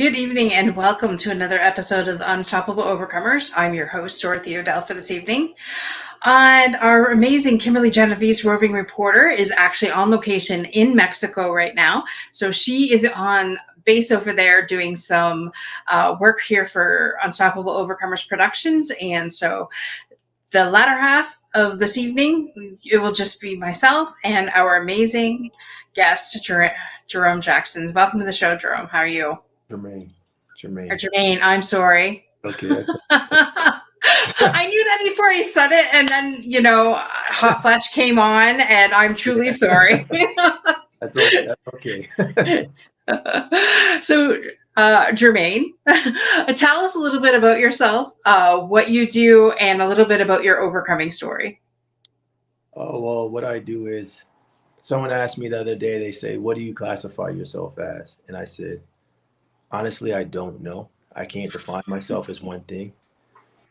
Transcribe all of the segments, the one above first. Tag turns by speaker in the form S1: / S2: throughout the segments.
S1: Good evening and welcome to another episode of Unstoppable Overcomers. I'm your host, Dorothy O'Dell, for this evening. And our amazing Kimberly Genovese, roving reporter, is actually on location in Mexico right now. So she is on base over there doing some work here for Unstoppable Overcomers Productions. And so the latter half of this evening, it will just be myself and our amazing guest, Jerome Jackson. Welcome to the show, Jerome. How are you?
S2: Jermaine.
S1: Or
S2: Jermaine.
S1: Jermaine, I'm sorry.
S2: Okay, that's
S1: I knew that before I said it, and then, Hot Flash came on, and I'm truly sorry.
S2: that's okay.
S1: So, Jermaine, tell us a little bit about yourself, what you do, and a little bit about your overcoming story.
S2: Oh well, what I do is someone asked me the other day, they say, what do you classify yourself as? And I said, honestly, I don't know. I can't define myself as one thing.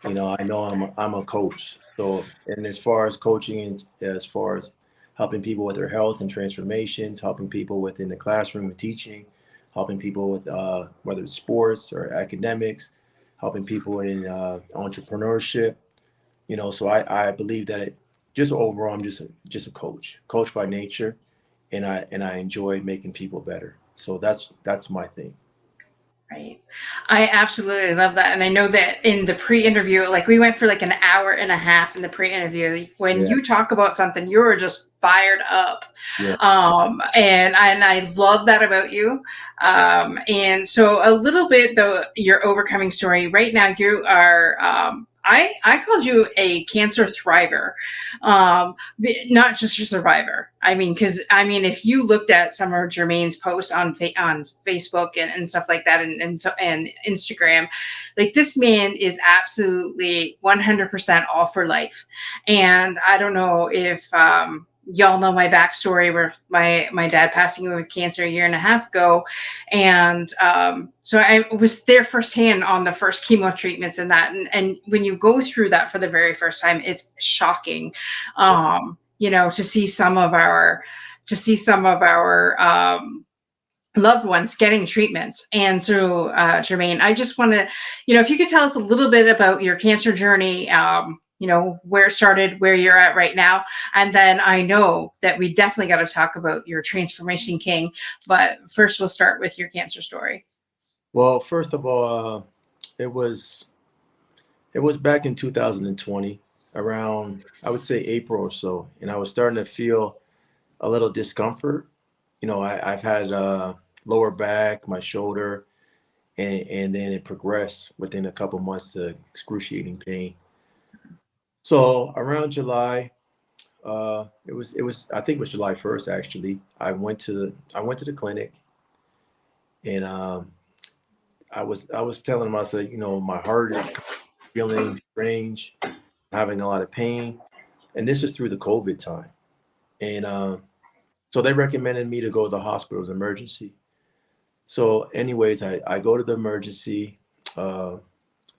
S2: I know I'm a coach. So, and as far as coaching and as far as helping people with their health and transformations, helping people within the classroom and teaching, helping people with whether it's sports or academics, helping people in entrepreneurship. So I believe that just overall, I'm just a coach by nature, and I enjoy making people better. So that's my thing.
S1: Right. I absolutely love that. And I know that in the pre-interview, like we went for like an hour and a half in the pre-interview. When
S2: Yeah,
S1: you talk about something, you're just fired up.
S2: yeah.
S1: And I love that about you. And so a little bit though, your overcoming story right now, you are, I called you a cancer thriver, not just a survivor. If you looked at some of Jermaine's posts on Facebook and stuff like that, and Instagram, like this man is absolutely 100% all for life. And I don't know if y'all know my backstory, where my dad passing away with cancer a year and a half ago, and so I was there firsthand on the first chemo treatments and that, and when you go through that for the very first time, it's shocking, to see some of our loved ones getting treatments. And so, Jermaine, I just want to, if you could tell us a little bit about your cancer journey, where it started, where you're at right now. And then I know that we definitely got to talk about your Transformation King. But first, we'll start with your cancer story.
S2: Well, first of all, it was it was back in 2020, around I would say April or so, and I was starting to feel a little discomfort. I've had lower back, my shoulder, and then it progressed within a couple months to excruciating pain. So around July, it was I think it was July 1st actually. I went to the clinic, and I was telling myself, my heart is feeling strange, having a lot of pain, and this is through the COVID time. And so they recommended me to go to the hospital's emergency. So, anyways, I go to the emergency. Uh,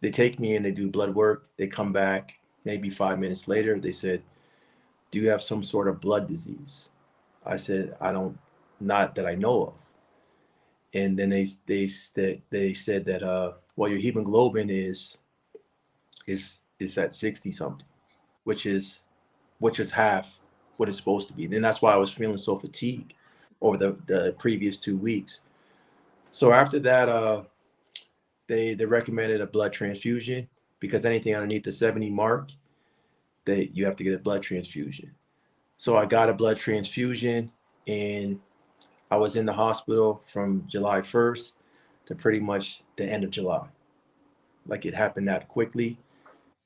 S2: they take me in, they do blood work. They come back maybe 5 minutes later. They said, "Do you have some sort of blood disease?" I said, "I don't, not that I know of." And then they said that well, your hemoglobin is at 60 something, which is half what it's supposed to be. And that's why I was feeling so fatigued over the previous 2 weeks. So after that, they recommended a blood transfusion because anything underneath the 70 mark, that you have to get a blood transfusion. So I got a blood transfusion, and I was in the hospital from July 1st to pretty much the end of July. Like it happened that quickly.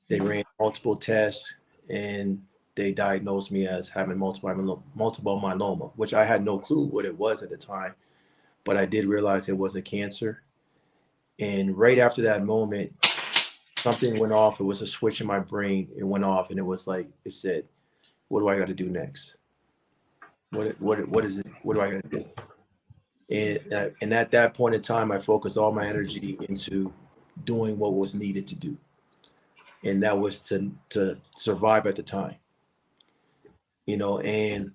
S2: They ran multiple tests, and they diagnosed me as having multiple myeloma, which I had no clue what it was at the time, but I did realize it was a cancer. And right after that moment, something went off. It was a switch in my brain. It went off, and it was like it said, "What do I got to do next? What is it? What do I got to do?" And at that point in time, I focused all my energy into doing what was needed to do, and that was to survive at the time. And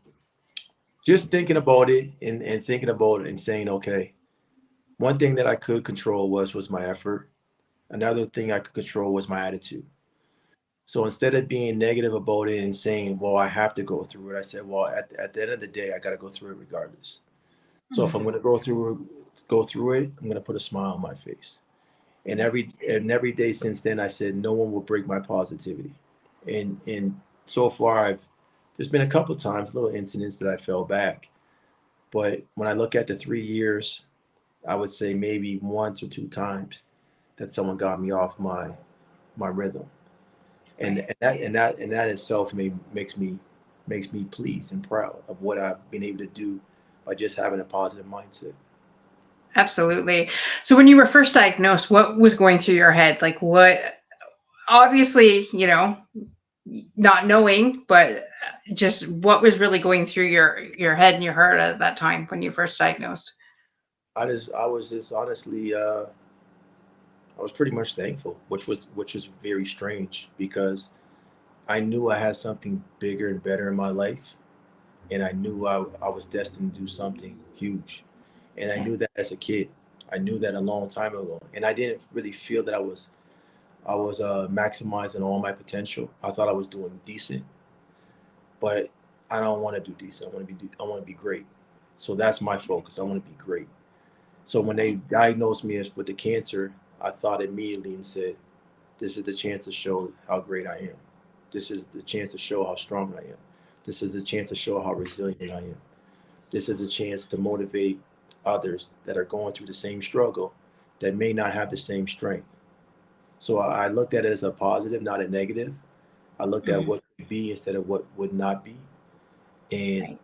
S2: just thinking about it and thinking about it and saying, okay, One thing that I could control was my effort. Another thing I could control was my attitude. So instead of being negative about it and saying, well, I have to go through it, I said, well, at the end of the day, I got to go through it regardless. So if I'm going to go through it, I'm going to put a smile on my face. And every day since then, I said, no one will break my positivity. And so far, there's been a couple of times, little incidents that I fell back. But when I look at the 3 years, I would say maybe once or two times that someone got me off my rhythm. and,
S1: Right.
S2: and that itself makes me pleased and proud of what I've been able to do by just having a positive mindset.
S1: Absolutely. So when you were first diagnosed, what was going through your head? Like what, obviously, not knowing, but just what was really going through your head and your heart at that time when you first diagnosed?
S2: I was just honestly, I was pretty much thankful, which is very strange because I knew I had something bigger and better in my life, and I knew I was destined to do something huge, and I
S1: Yeah.
S2: knew that as a kid. I knew that a long time ago, and I didn't really feel that I was maximizing all my potential. I thought I was doing decent, but I don't want to do decent. I want to be great. So that's my focus. I want to be great. So when they
S1: Right.
S2: diagnosed me with the cancer, I thought immediately and said, "This is the chance to show how great I am. This is the chance to show how strong I am. This is the chance to show how resilient I am. This is the chance to motivate others that are going through the same struggle that may not have the same strength." So I looked at it as a positive, not a negative. I looked at
S1: Mhm.
S2: what could be instead of what would not be, and
S1: Right.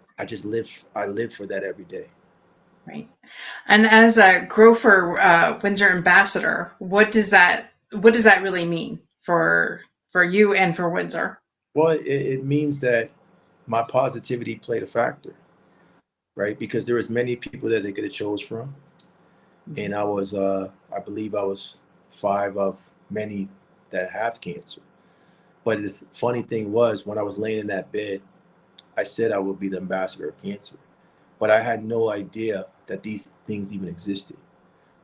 S2: I live for that every day.
S1: Right. And as a Grow for Windsor ambassador, what does that really mean for you and for Windsor?
S2: Well, it means that my positivity played a factor, right? Because there was many people that they could have chose from, and
S1: Mhm.
S2: I believe I was five of many that have cancer. But the funny thing was, when I was laying in that bed, I said I would be the ambassador of cancer, but I had no idea that these things even existed.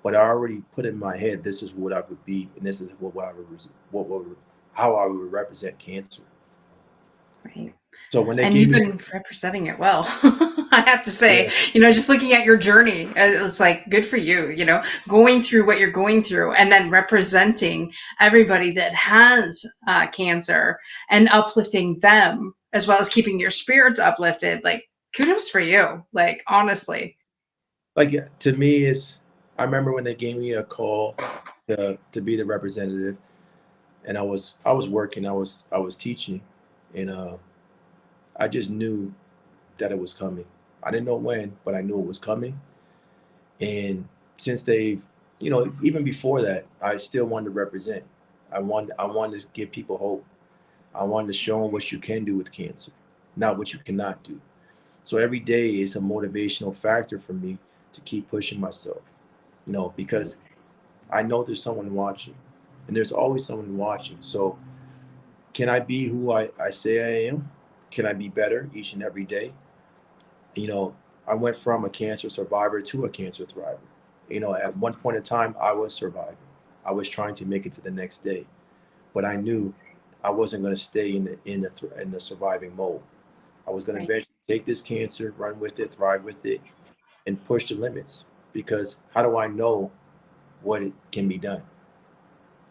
S2: But I already put in my head this is what I would be, and this is how I would represent cancer.
S1: Right.
S2: So when they
S1: And
S2: gave
S1: you've
S2: me,
S1: been representing it well. I have to say,
S2: yeah,
S1: just looking at your journey, it's like good for you, going through what you're going through and then representing everybody that has cancer and uplifting them as well as keeping your spirits uplifted. Like, kudos for you. Like, honestly.
S2: like to me, I remember when they gave me a call to be the representative, and I was working, I was teaching, and I just knew that it was coming. I didn't know when, but I knew it was coming. And since even before that, I still wanted to represent. I wanted to give people hope. I wanted to show them what you can do with cancer, not what you cannot do. So every day is a motivational factor for me to keep pushing myself, because I know there's someone watching, and there's always someone watching. So can I be who I say I am? Can I be better each and every day? You know, I went from a cancer survivor to a cancer thriver. At one point in time, I was surviving. I was trying to make it to the next day, but I knew I wasn't going to stay in the surviving mode. I was going to
S1: Right.
S2: eventually take this cancer, run with it, thrive with it, and push the limits. Because how do I know what it can be done?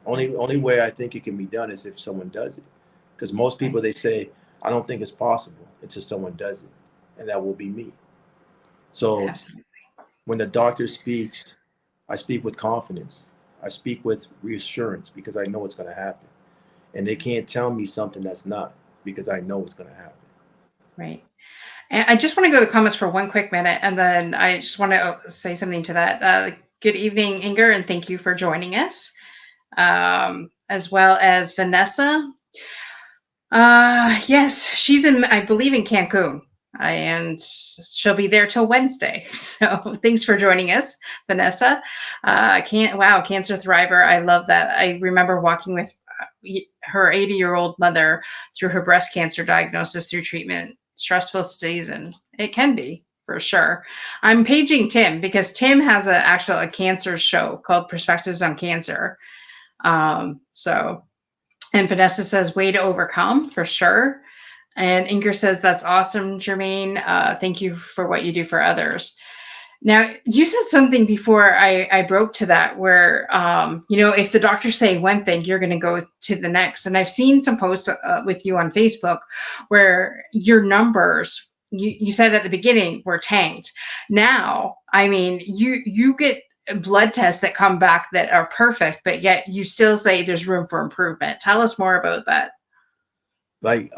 S1: Right.
S2: Only way I think it can be done is if someone does it. Because most people
S1: Right.
S2: they say, I don't think it's possible until someone does it, and that will be me. So
S1: Absolutely.
S2: when the doctor speaks, I speak with confidence. I speak with reassurance because I know it's going to happen. And they can't tell me something that's not because I know it's going to happen.
S1: Right. And I just want to go to the comments for one quick minute, and then I just want to say something to that. Good evening, Inger, and thank you for joining us, as well as Vanessa. Yes, she's in, I believe, in Cancun, and she'll be there till Wednesday. So thanks for joining us, Vanessa. Can't Wow, cancer thriver. I love that. I remember walking with her 80-year-old mother through her breast cancer diagnosis through treatment. Stressful season. It can be. for sure. I'm paging Tim because Tim has a cancer show called Perspectives on Cancer. So, and Vanessa says, way to overcome for sure. And Inger says, that's awesome, Jermaine. Thank you for what you do for others. Now, you said something before I broke to that where, if the doctors say one thing, you're going to go to the next. And I've seen some posts with you on Facebook where your numbers, you said at the beginning, were tanked. Now, I mean, you get blood tests that come back that are perfect, but yet you still say there's room for improvement. Tell us more about that.
S2: Like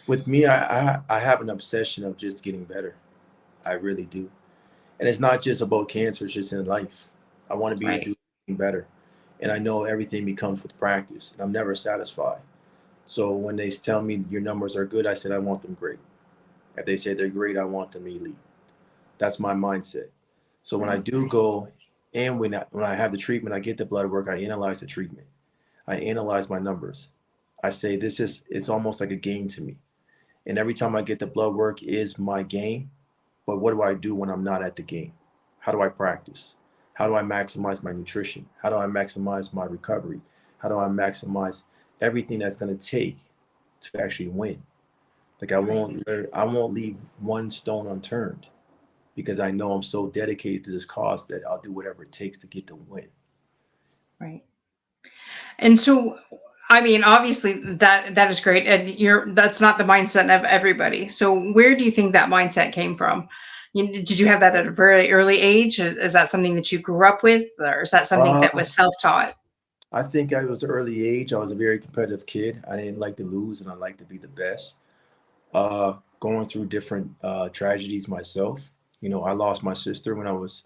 S2: with me, I have an obsession of just getting better. I really do. And it's not just about cancer, it's just in life. I want to be to
S1: Right.
S2: do better. And I know everything becomes with practice. And I'm never satisfied. So when they tell me your numbers are good, I said I want them great. If they say they're great, I want them elite. That's my mindset. So when I
S1: Right.
S2: do go and when I have the treatment, I get the blood work, I analyze the treatment. I analyze my numbers. I say it's almost like a game to me. And every time I get the blood work is my game. But what do I do when I'm not at the game? How do I practice? How do I maximize my nutrition? How do I maximize my recovery? How do I maximize everything that's going to take to actually win? Like
S1: Right.
S2: I won't leave one stone unturned because I know I'm so dedicated to this cause that I'll do whatever it takes to get the win.
S1: Right. And so, I mean, obviously that is great, and that's not the mindset of everybody. So, where do you think that mindset came from? Did you have that at a very early age? Is that something that you grew up with, or is that something that
S2: Uh,
S1: was self-taught?
S2: I think I was early age. I was a very competitive kid. I didn't like to lose, and I liked to be the best. Going through different tragedies myself. You know, I lost my sister when I was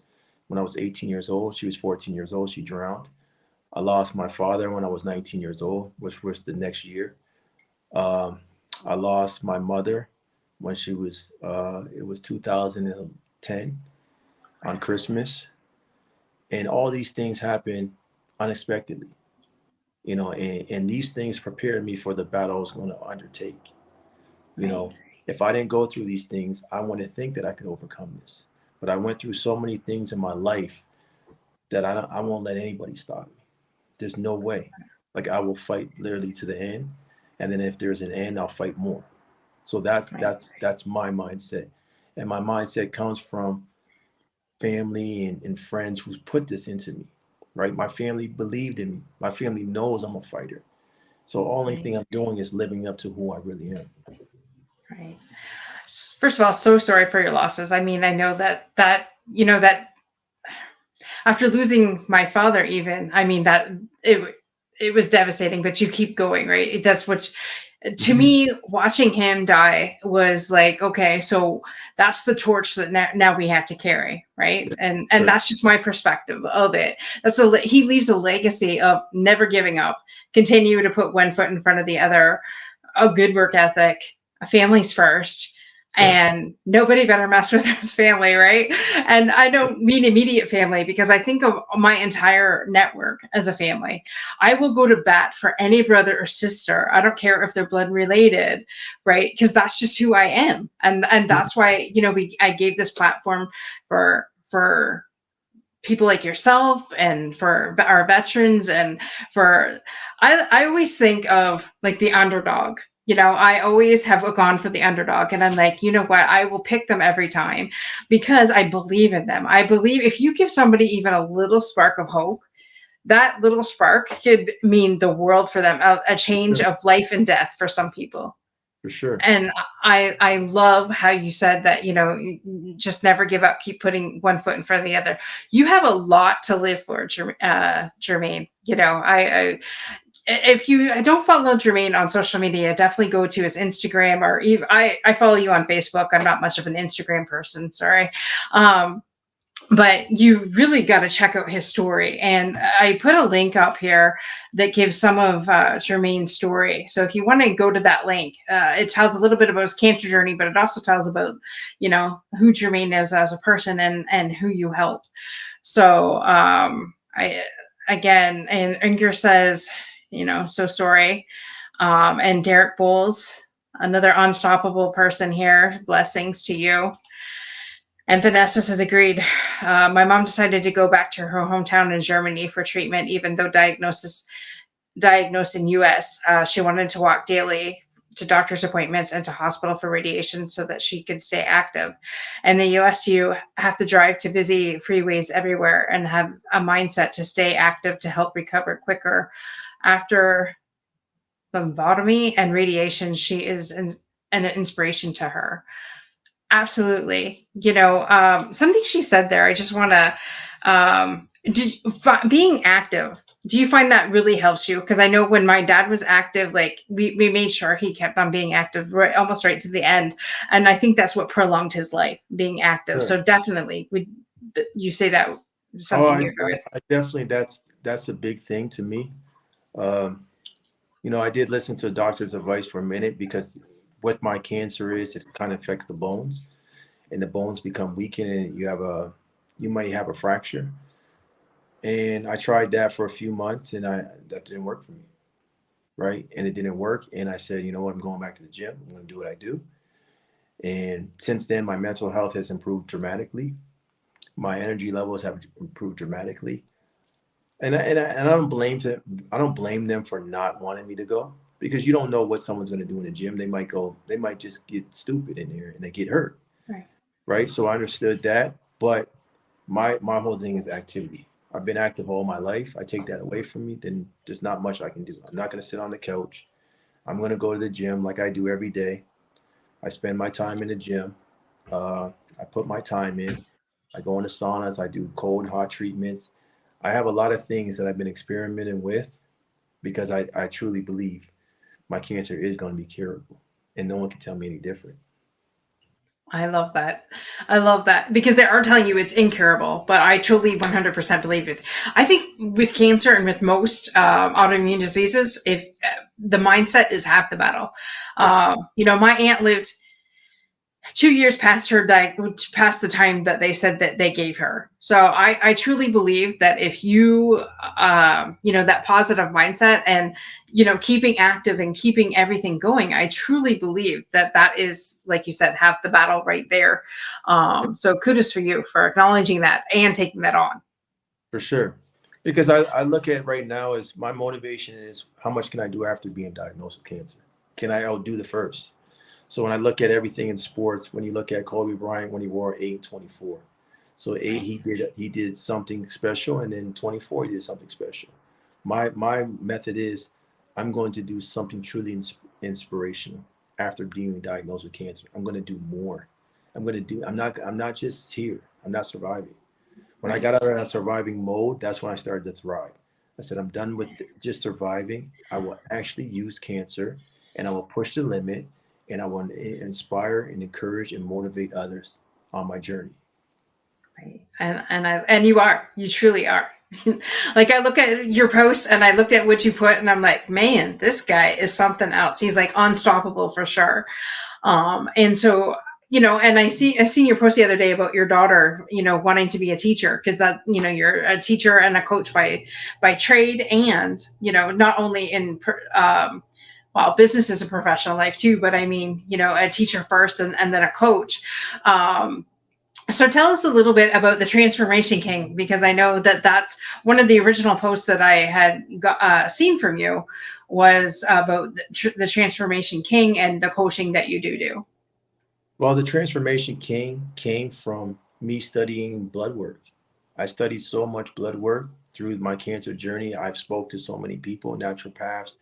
S2: 18 years old. She was 14 years old. She drowned. I lost my father when I was 19 years old, which was the next year. Um, I lost my mother when it was 2010 on Christmas. And all these things happened unexpectedly, and these things prepared me for the battle I was going to undertake. You
S1: Right.
S2: know, if I didn't go through these things, I want to think that I could overcome this. But I went through so many things in my life that I won't let anybody stop me. There's no way. Like I will fight literally to the end, and then if there's an end, I'll fight more. So that's
S1: Right.
S2: that's that's my mindset, and my mindset comes from family and friends who's put this into me. Right, my family believed in me. My family knows I'm a fighter. So only
S1: Right.
S2: thing I'm doing is living up to who I really am.
S1: Right. First of all, so sorry for your losses. I mean, I know that after losing my father, even, I mean, that it was devastating, but you keep going, right? That's what, to
S2: Mhm.
S1: me, watching him die was like, okay, so that's the torch that now we have to carry, right?
S2: Yeah,
S1: And
S2: sure.
S1: that's just my perspective of it. He leaves a legacy of never giving up, continue to put one foot in front of the other, a good work ethic, a family's first,
S2: Yeah.
S1: and nobody better mess with his family, right? And I don't mean immediate family because I think of my entire network as a family. I will go to bat for any brother or sister. I don't care if they're blood related, right? Because that's just who I am, and
S2: Mhm.
S1: that's why I gave this platform for people like yourself and for our veterans and for I always think of like the underdog. I always have gone for the underdog, and I'm like, you know what, I will pick them every time because I believe in them. I believe if you give somebody even a little spark of hope, that little spark could mean the world for them, a change
S2: Sure.
S1: of life and death for some people.
S2: For sure.
S1: And I love how you said that, just never give up, keep putting one foot in front of the other. You have a lot to live for, Jermaine. I if you don't follow Jermaine on social media, definitely go to his Instagram, or even I follow you on Facebook. I'm not much of an Instagram person, sorry. But you really got to check out his story. And I put a link up here that gives some of Jermaine's story. So if you want to go to that link, it tells a little bit about his cancer journey, but it also tells about, who Jermaine is as a person and who you help. So I again, and Inger says, so sorry. And Derek Bowles, another unstoppable person here. Blessings to you. And Vanessa has agreed. My mom decided to go back to her hometown in Germany for treatment, even though diagnosed in US. She wanted to walk daily to doctor's appointments and to hospital for radiation so that she could stay active. In the US, you have to drive to busy freeways everywhere and have a mindset to stay active to help recover quicker. After lobotomy and radiation, she is an inspiration to her. Absolutely. Something she said there, I just want to, being active, do you find that really helps you? Because I know when my dad was active, like we made sure he kept on being active right, almost right to the end. And I think that's what prolonged his life, being active.
S2: Sure.
S1: So definitely, you say that
S2: Oh,
S1: something you agree with.
S2: I definitely, that's a big thing to me. Um, I did listen to a doctor's advice for a minute because what my cancer is, it kind of affects the bones, and the bones become weakened, and you might have a fracture. And I tried that for a few months, and that didn't work for me, right? And it didn't work, and I said, you know what, I'm going back to the gym. I'm going to do what I do. And since then, my mental health has improved dramatically. My energy levels have improved dramatically, and I don't blame them. I don't blame them for not wanting me to go because you don't know what someone's going to do in the gym. They might go. They might just get stupid in there and they get hurt,
S1: Right.
S2: right? So I understood that, but my whole thing is activity. I've been active all my life. I take that away from me, then there's not much I can do. I'm not going to sit on the couch. I'm going to go to the gym like I do every day. I spend my time in the gym. I put my time in. I go into saunas. I do cold and hot treatments. I have a lot of things that I've been experimenting with because I truly believe my cancer is going to be curable, and no one can tell me any different.
S1: I love that. I love that because they are telling you it's incurable, but I totally 100% believe it. I think with cancer and with most autoimmune diseases, if the mindset is half the battle.
S2: Yep,
S1: My aunt lived 2 years past past the time that they said that they gave her. So I truly believe that if you, that positive mindset and, keeping active and keeping everything going, I truly believe that that is, like you said, half the battle right there.
S2: yep,
S1: So kudos for you for acknowledging that and taking that on.
S2: for sure. Because I look at it right now as my motivation is how much can I do after being diagnosed with cancer? Can I outdo the first? So when I look at everything in sports, when you look at Kobe Bryant when he wore 8 and 24, so eight
S1: Right.
S2: he did something special, and then 24 he did something special. My method is I'm going to do something truly inspirational after being diagnosed with cancer. I'm going to do more. I'm not just here. I'm not surviving. When I
S1: Right.
S2: got out of that surviving mode, that's when I started to thrive. I said, I'm done with just surviving. I will actually use cancer and I will push the limit and I will inspire and encourage and motivate others on my journey.
S1: Right. And you truly are. Like I look at your posts and I look at what you put and I'm like, man, this guy is something else. He's like unstoppable for sure. And so, and I seen your post the other day about your daughter, wanting to be a teacher because that, you're a teacher and a coach by trade and, not only well, business is a professional life too, but I mean, a teacher first and then a coach. Um, so tell us a little bit about the Transformation King, because I know that that's one of the original posts that I had seen from you was about the Transformation King and the coaching that you do.
S2: Well, the transformation came from me studying blood work. I studied so much blood work through my cancer journey. I've spoke to so many people, naturopaths.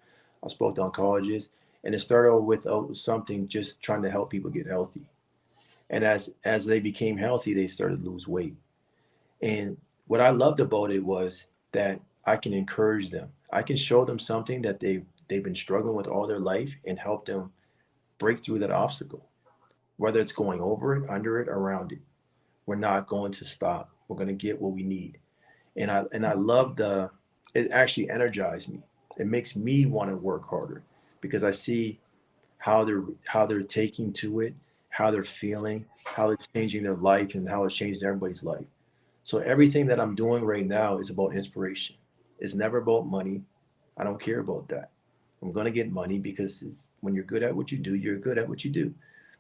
S2: I spoke to oncologists, and it started with something just trying to help people get healthy. And as they became healthy, they started to lose weight. And what I loved about it was that I can encourage them. I can show them something that they've been struggling with all their life and help them break through that obstacle, whether it's going over it, under it, around it. We're not going to stop. We're going to get what we need. And I love it actually energized me. It makes me want to work harder because I see how they're taking to it, how they're feeling, how it's changing their life and how it's changed everybody's life. So everything that I'm doing right now is about inspiration. It's never about money. I don't care about that. I'm going to get money because when you're good at what you do, you're good at what you do.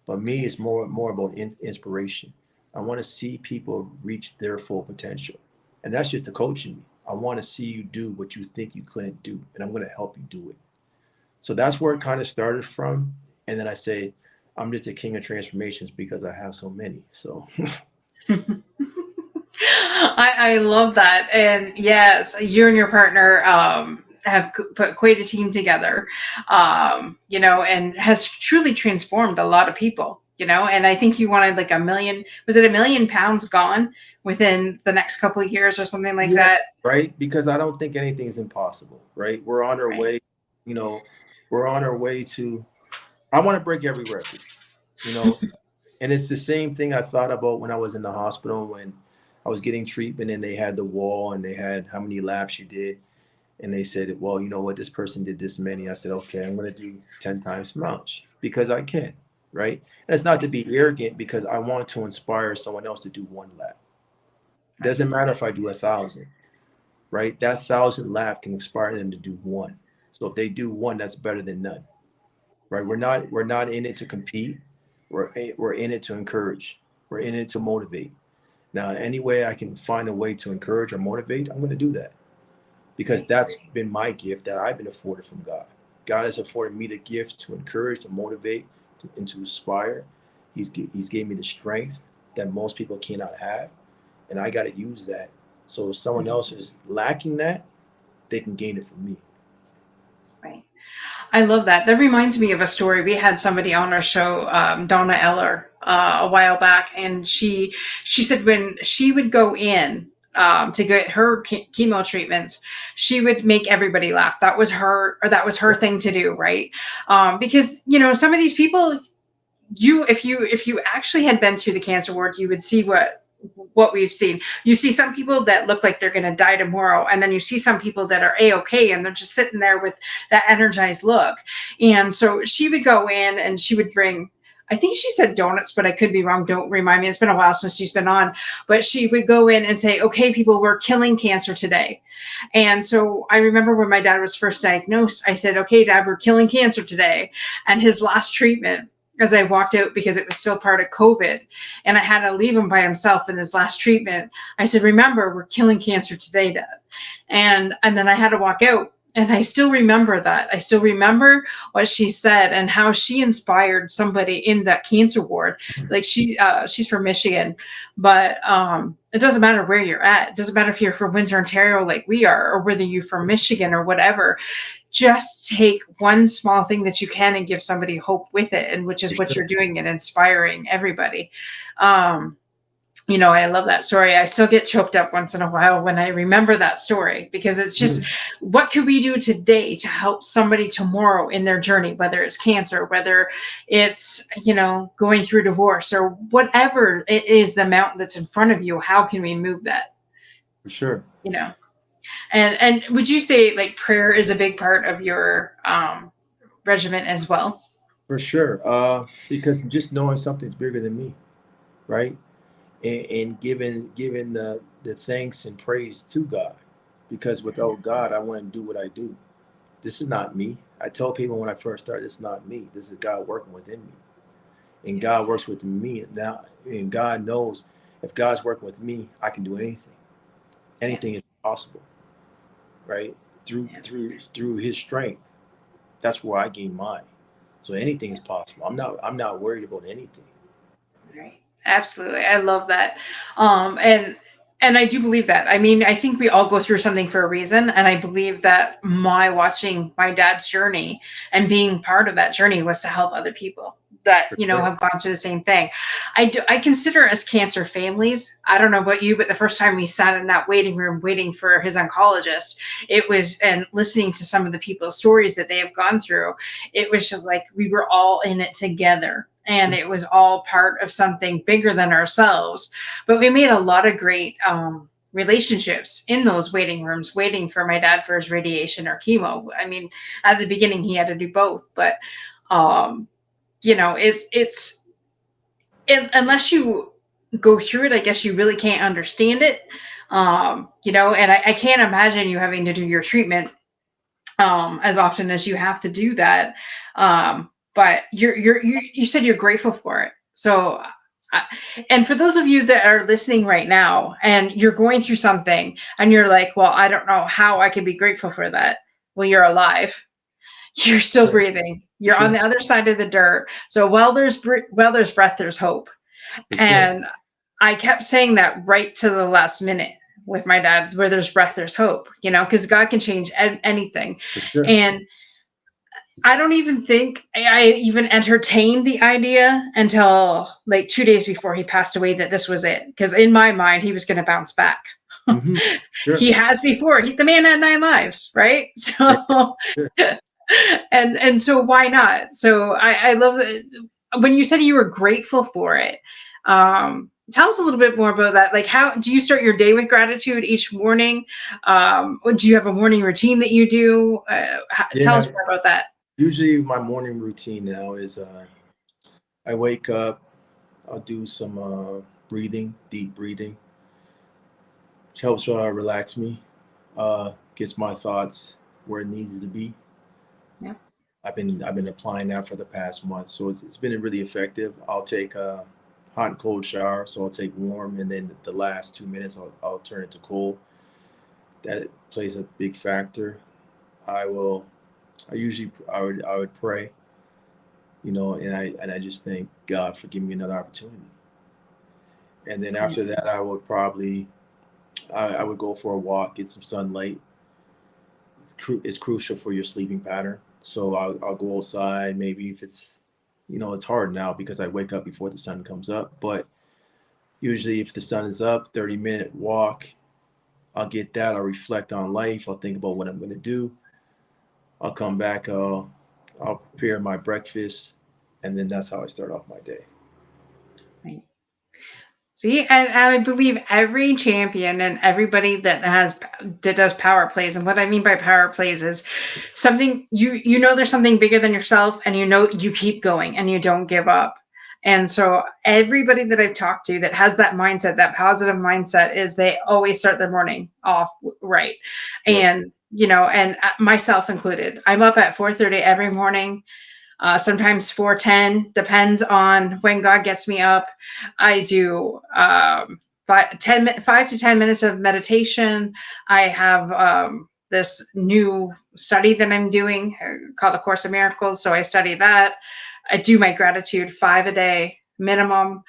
S2: But me, it's more about inspiration. I want to see people reach their full potential. And that's just the coaching me. I want to see you do what you think you couldn't do, and I'm going to help you do it. So that's where it kind of started from. And then I say, I'm just the king of transformations because I have so many. So,
S1: I love that. And yes, you and your partner have put quite a team together, and has truly transformed a lot of people, and I think you wanted like was it £1 million gone within the next couple of years or something like
S2: yeah,
S1: that?
S2: right. Because I don't think anything's impossible, right? We're on our
S1: Right.
S2: way, you know, we're on our way to, I want to break every record, you know, and it's the same thing I thought about when I was in the hospital when I was getting treatment and they had the wall and they had how many laps you did. And they said, well, you know what, this person did this many. I said, okay, I'm going to do 10 times as much because I can, right? And it's not to
S1: Right.
S2: be arrogant because I want to inspire someone else to do one lap.
S1: Right.
S2: Doesn't matter if I do 1,000, right? That 1,000 lap can inspire them to do one. So if they do one, that's better than none, right? We're not in it to compete. We're in it to encourage. We're in it to motivate. Now, any way I can find a way to encourage or motivate, I'm going to do that because
S1: Right.
S2: that's been my gift that I've been afforded from God. God has afforded me the gift to encourage, to motivate, and to inspire. He's gave me the strength that most people cannot have, and I got to use that. So if someone
S1: Mhm.
S2: else is lacking that, they can gain it from me.
S1: Right. I love that. That reminds me of a story. We had somebody on our show, Donna Eller, a while back, and she said when she would go in to get her chemo treatments, she would make everybody laugh. That was her thing to do, right? Because some of these people, if you actually had been through the cancer ward, you would see what we've seen. You see some people that look like they're going to die tomorrow, and then you see some people that are a-okay, and they're just sitting there with that energized look. And so she would go in and she would bring, I think she said donuts, but I could be wrong. Don't remind me. It's been a while since she's been on. But she would go in and say, okay, people, we're killing cancer today. And so I remember when my dad was first diagnosed, I said, okay, Dad, we're killing cancer today. And his last treatment, as I walked out because it was still part of COVID and I had to leave him by himself in his last treatment, I said, remember, we're killing cancer today, Dad. And then I had to walk out. And I still remember that. I still remember what she said and how she inspired somebody in that cancer ward. Like she's from Michigan, but it doesn't matter where you're at. It doesn't matter if you're from Windsor, Ontario, like we are, or whether you're from Michigan or whatever. Just take one small thing that you can and give somebody hope with it, and which
S2: For
S1: is what
S2: sure.
S1: you're doing and inspiring everybody. Um, I love that story. I still get choked up once in a while when I remember that story because it's just
S2: Mm,
S1: what could we do today to help somebody tomorrow in their journey, whether it's cancer, whether it's, going through divorce or whatever it is, the mountain that's in front of you, how can we move that?
S2: for sure.
S1: You know, and would you say like prayer is a big part of your regiment as well?
S2: For sure. Because just knowing something's bigger than me, right? And giving the thanks and praise to God. Because without God, I wouldn't do what I do. This is not me. I told people when I first started, this is not me. This is God working within me. And
S1: Yeah.
S2: God works with me now. And God knows if God's working with me, I can do anything.
S1: Yeah.
S2: Anything is possible, right?
S1: Yeah.
S2: Through his strength. That's where I gain mine. So anything is possible. I'm not worried about anything.
S1: Right. Absolutely. I love that. And I do believe that. I mean, I think we all go through something for a reason. And I believe that my watching my dad's journey and being part of that journey was to help other people that,
S2: For sure.
S1: have gone through the same thing. I consider us cancer families. I don't know about you, but the first time we sat in that waiting room waiting for his oncologist, it was, and listening to some of the people's stories that they have gone through, it was just like we were all in it together and it was all part of something bigger than ourselves. But we made a lot of great relationships in those waiting rooms, waiting for my dad for his radiation or chemo. I mean, at the beginning he had to do both, but um, unless you go through it, I guess you really can't understand it. And I can't imagine you having to do your treatment as often as you have to do that. But you said you're grateful for it. So And for those of you that are listening right now and you're going through something and you're like, well, I don't know how I can be grateful for that. Well, you're alive. You're still
S2: Sure.
S1: breathing.
S2: For
S1: You're on
S2: sure.
S1: the other side of the dirt. So while there's breath, there's hope.
S2: For sure.
S1: And I kept saying that right to the last minute with my dad, where there's breath, there's hope, because God can change anything.
S2: For sure.
S1: And I don't even think I even entertained the idea until like 2 days before he passed away that this was it. Because in my mind, he was going to bounce back.
S2: Hmm. Sure.
S1: He has before. The man had 9 lives, right?
S2: Yeah.
S1: So,
S2: Sure.
S1: and so why not? So I love that when you said you were grateful for it. Tell us a little bit more about that. Like, how do you start your day with gratitude each morning? Or do you have a morning routine that you do? Tell us
S2: Yeah.
S1: more about that.
S2: Usually my morning routine now is I wake up, I'll do some breathing, deep breathing, which helps relax me, gets my thoughts where it needs to be.
S1: Yeah.
S2: I've been applying that for the past month, so it's been really effective. I'll take a hot and cold shower, so I'll take warm, and then the last 2 minutes I'll turn it to cold. That plays a big factor. I will. I would pray, and I just thank God for giving me another opportunity. And then after that, I would go for a walk, get some sunlight. It's crucial for your sleeping pattern. So I'll go outside. Maybe if it's hard now because I wake up before the sun comes up. But usually, if the sun is up, 30-minute walk. I'll get that. I'll reflect on life. I'll think about what I'm going to do. I'll come back. I'll prepare my breakfast, and then that's how I start off my day.
S1: Right. See, and I believe every champion and everybody that does power plays, and what I mean by power plays is something there's something bigger than yourself, and you keep going and you don't give up. And so everybody that I've talked to that has that mindset, that positive mindset, is they always start their morning off right.
S2: Right.
S1: And and myself included, I'm up at 4:30 every morning, sometimes 4:10, depends on when God gets me up. I do 5 to 10 minutes of meditation. I have this new study that I'm doing called A Course of Miracles. So I study that. I do my gratitude 5 a day minimum.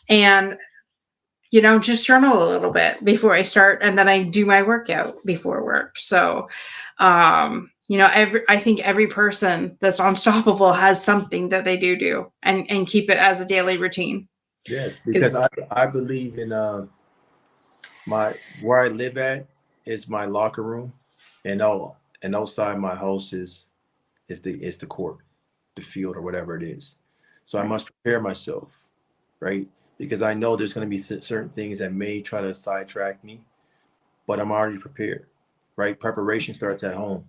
S1: And just journal a little bit before I start, and then I do my workout before work. So, I think every person that's unstoppable has something that they do and keep it as a daily routine.
S2: Yes, because I
S1: Because
S2: I believe in my where I live at is my locker room, and outside my house is the court, the field, or whatever it is. So I
S1: right,
S2: must prepare myself, right? Because I know there's going to be certain things that may try to sidetrack me, but I'm already prepared, right? Preparation starts at home.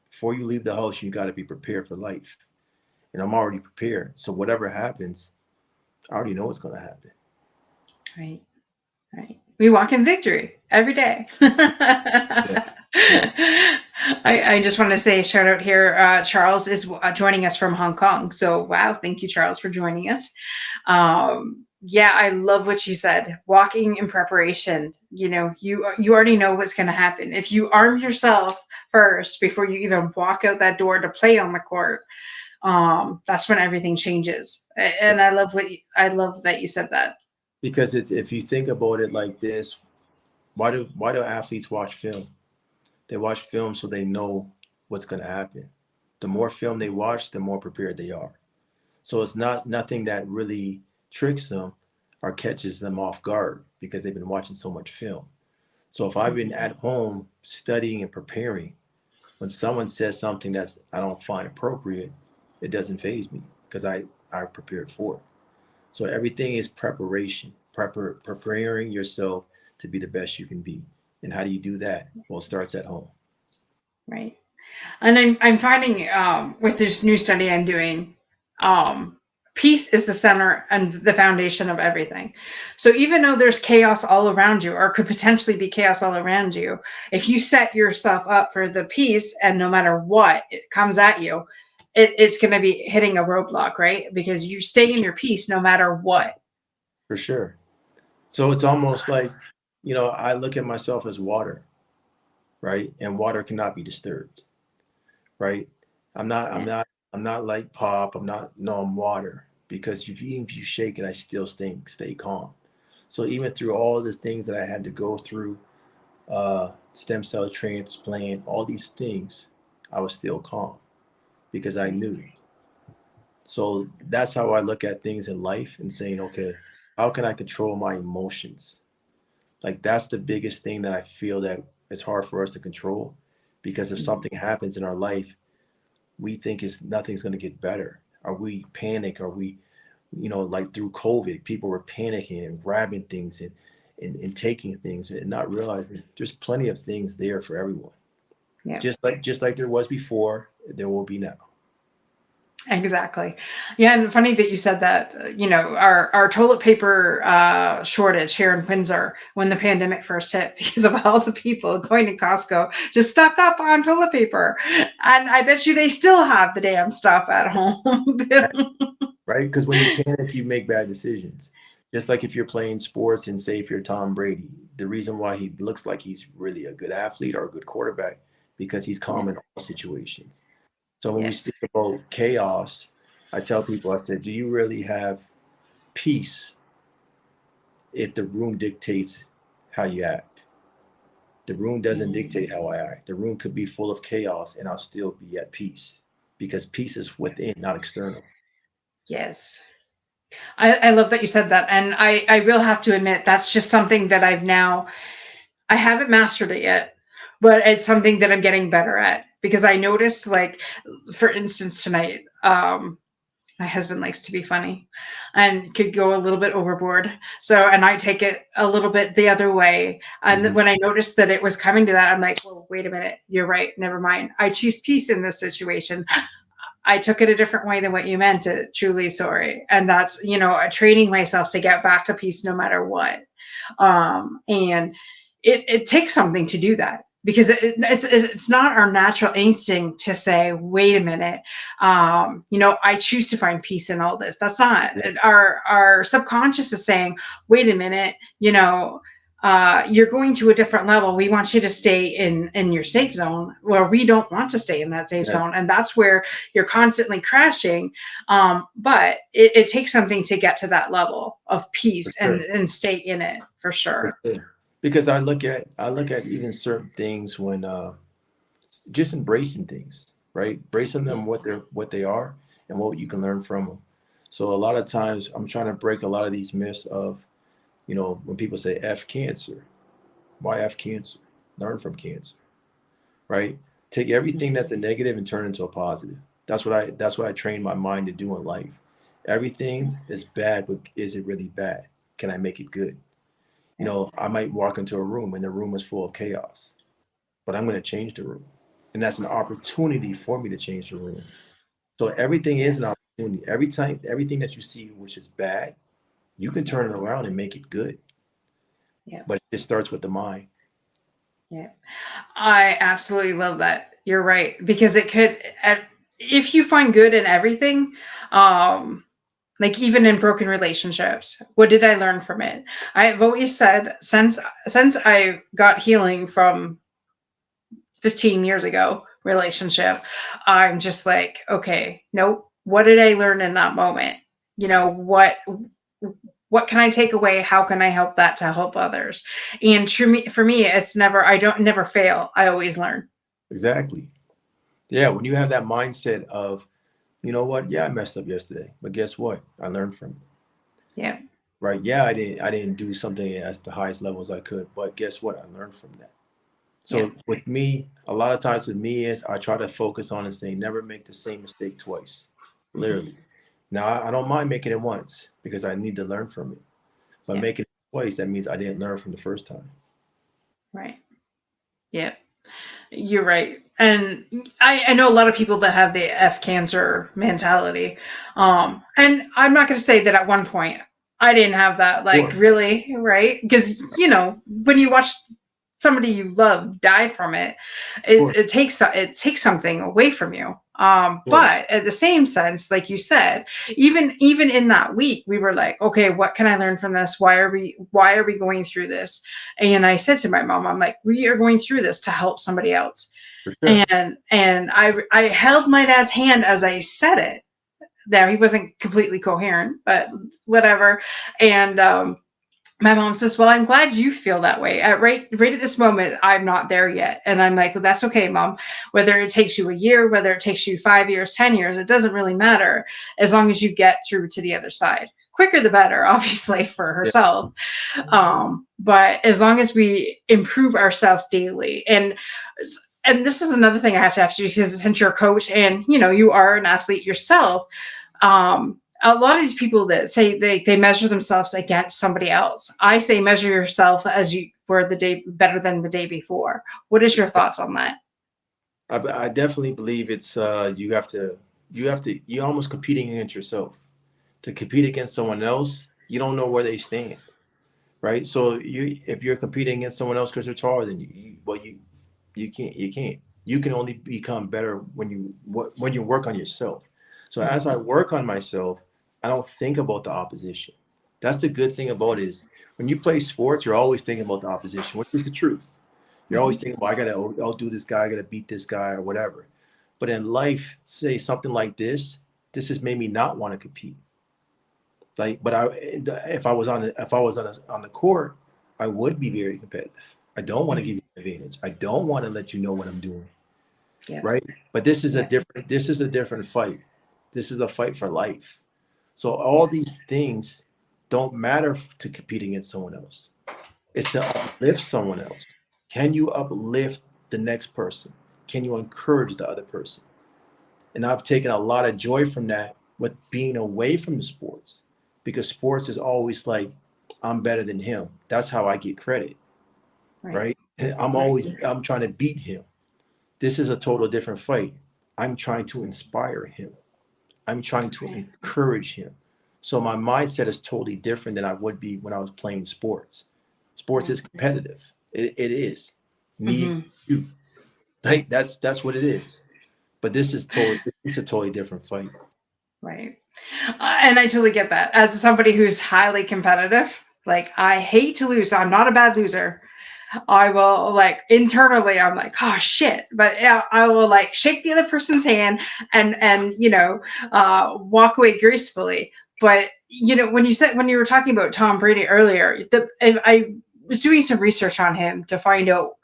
S2: Before you leave the house, you got to be prepared for life, and I'm already prepared. So whatever happens, I already know what's going to happen.
S1: right, right. We walk in victory every day.
S2: Yeah, yeah.
S1: I just want to say shout out here. Charles is joining us from Hong Kong. So wow, thank you, Charles, for joining us. Yeah, I love what you said. Walking in preparation. You already know what's going to happen if you arm yourself first before you even walk out that door to play on the court. That's when everything changes. And I love that you said that.
S2: Because if you think about it like this, why do athletes watch film? They watch film so they know what's going to happen. The more film they watch, the more prepared they are. So it's not nothing that really tricks them or catches them off guard because they've been watching so much film. So if I've been at home studying and preparing, when someone says something that's I don't find appropriate, it doesn't faze me because I prepared for it. So everything is preparation, preparing yourself to be the best you can be. And how do you do that? Well, it starts at home.
S1: Right. And I'm finding with this new study I'm doing, um, peace is the center and the foundation of everything. So even though there's chaos all around you, or could potentially be chaos all around you, if you set yourself up for the peace, and no matter what it comes at you, it's going to be hitting a roadblock, right? Because you stay in your peace no matter what.
S2: for sure. So it's almost like, I look at myself as water, right? And water cannot be disturbed, right? I'm not, I'm
S1: Yeah.
S2: not, I'm not like pop. I'm not, no, I'm water because even if you shake it, I still stay calm. So even through all the things that I had to go through, stem cell transplant, all these things, I was still calm because I
S1: Right.
S2: knew. So that's how I look at things in life and saying, okay, how can I control my emotions? Like that's the biggest thing that I feel that it's hard for us to control because if
S1: Mhm.
S2: something happens in our life, we think is nothing's going to get better. Are we panic? Are we, like through COVID, people were panicking and grabbing things and taking things and not realizing there's plenty of things there for everyone.
S1: Yeah.
S2: Just like there was before, there will be now.
S1: Exactly. Yeah, and funny that you said that. Our toilet paper shortage here in Windsor when the pandemic first hit because of all the people going to Costco just stock up on toilet paper, and I bet you they still have the damn stuff at home.
S2: Right? Because when you panic, you make bad decisions. Just like if you're playing sports and say if you're Tom Brady, the reason why he looks like he's really a good athlete or a good quarterback because he's
S1: Yeah.
S2: calm in all situations. So when we
S1: Yes.
S2: speak about chaos, I tell people, I said, do you really have peace if the room dictates how you act? The room doesn't dictate how I act. The room could be full of chaos and I'll still be at peace because peace is within, not external.
S1: Yes. I love that you said that, and I will have to admit that's just something that I haven't mastered it yet, but it's something that I'm getting better at because I noticed, like, for instance, tonight, my husband likes to be funny and could go a little bit overboard. So, and I take it a little bit the other way. And
S2: Mhm.
S1: when I noticed that it was coming to that, I'm like, well, wait a minute. You're right. Never mind. I choose peace in this situation. I took it a different way than what you meant it. Truly sorry. And that's, training myself to get back to peace no matter what. And it takes something to do that because it's not our natural instinct to say, wait a minute, I choose to find peace in all this. That's not
S2: Yeah,
S1: our subconscious is saying, wait a minute, you're going to a different level. We want you to stay in your safe zone where we don't want to stay in that safe
S2: yeah,
S1: zone. And that's where you're constantly crashing. But it takes something to get to that level of
S2: for
S1: peace and,
S2: sure.
S1: and stay in it for
S2: For
S1: sure.
S2: sure. Because I look at even certain things when just embracing things, right? Embracing them what they are and what you can learn from them. So a lot of times I'm trying to break a lot of these myths of, when people say F cancer, why F cancer? Learn from cancer, right? Take everything that's a negative and turn it into a positive. That's what I train my mind to do in life. Everything is bad, but is it really bad? Can I make it good?
S1: Yeah.
S2: I might walk into a room and the room is full of chaos, but I'm going to change the room. And that's an opportunity for me to change the room. So everything is an
S1: Yes.
S2: opportunity. Every time, everything that you see, which is bad, you can
S1: Yeah.
S2: turn it around and make it good.
S1: Yeah.
S2: But it starts with the mind.
S1: Yeah. I absolutely love that. You're right because it could, if you find good in everything, um, like even in broken relationships, what did I learn from it? I've always said since I got healing from 15 years ago relationship, I'm just like, okay, nope. What did I learn in that moment? You know, what can I take away? How can I help that to help others? And for me, it's never, I don't never fail. I always learn.
S2: Exactly. Yeah. When you have that mindset of, you know what? Yeah, I messed up yesterday, but guess what? I learned from it.
S1: Yeah.
S2: Right? Yeah, I didn't do something at the highest levels I could, but guess what? I learned from that.
S1: Yeah.
S2: So with me, a lot of times with me is I try to focus on and say, never make the same mistake twice.
S1: Hmm.
S2: Literally. Now I don't mind making it once because I need to learn from it. But
S1: Yeah.
S2: making it twice, that means I didn't learn from the first time.
S1: Right. Yeah. You're right. And I know a lot of people that have the F cancer mentality. And I'm not going to say that at one point I didn't have that, like,
S2: Sure.
S1: really, right? Because, when you watch somebody you love die from it,
S2: Of course,
S1: it takes something away from you.
S2: of course,
S1: But at the same sense, like you said, even in that week, we were like, okay, what can I learn from this? Why are we going through this? And I said to my mom, I'm like, we are going through this to help somebody else.
S2: for sure.
S1: And I held my dad's hand as I said it. Now he wasn't completely coherent, but whatever. And my mom says, "Well, I'm glad you feel that way. Right at this moment, I'm not there yet." And I'm like, "Well, that's okay, Mom. Whether it takes you a year, whether it takes you 5 years, 10 years, it doesn't really matter as long as you get through to the other side. Quicker the better, obviously for
S2: Yeah,
S1: herself. But as long as we improve ourselves daily, and this is another thing I have to ask you because since you're a coach and you are an athlete yourself, a lot of these people that say they measure themselves against somebody else, I say measure yourself as you were the day better than the day before. What is your thoughts on that?
S2: I definitely believe it's you're almost competing against yourself. To compete against someone else, you don't know where they stand, right? So if you're competing against someone else because they're taller than you, you can't. You can only become better when you work on yourself. So as I work on myself, I don't think about the opposition. That's the good thing about it is when you play sports, you're always thinking about the opposition, which is the truth. You're always
S1: Mm-hmm.
S2: thinking, well, I gotta outdo this guy, I gotta beat this guy or whatever. But in life, say something like this has made me not want to compete. Like, but if I was on the court, I would be very competitive. I don't want to
S1: Mm-hmm.
S2: give you an advantage. I don't want to let you know what I'm doing,
S1: Yeah.
S2: right? But
S1: Yeah.
S2: this is a different fight. This is a fight for life. So all
S1: Yeah.
S2: these things don't matter to compete against someone else. It's to uplift someone else. Can you uplift the next person? Can you encourage the other person? And I've taken a lot of joy from that with being away from the sports because sports is always like, I'm better than him. That's how I get credit,
S1: Right.
S2: right?
S1: Right.
S2: I'm trying to beat him. This is a total different fight. I'm trying to inspire him. I'm trying to
S1: Right.
S2: encourage him. So my mindset is totally different than I would be when I was playing sports. Sports
S1: Right.
S2: is competitive. It is me against
S1: Mm-hmm.
S2: you. Like that's what it is. But it's a totally different fight.
S1: Right. And I totally get that. As somebody who's highly competitive, like I hate to lose. I'm not a bad loser. I will like internally, I'm like, oh shit. But yeah, I will like shake the other person's hand and walk away gracefully. But when you were talking about Tom Brady earlier, I was doing some research on him to find out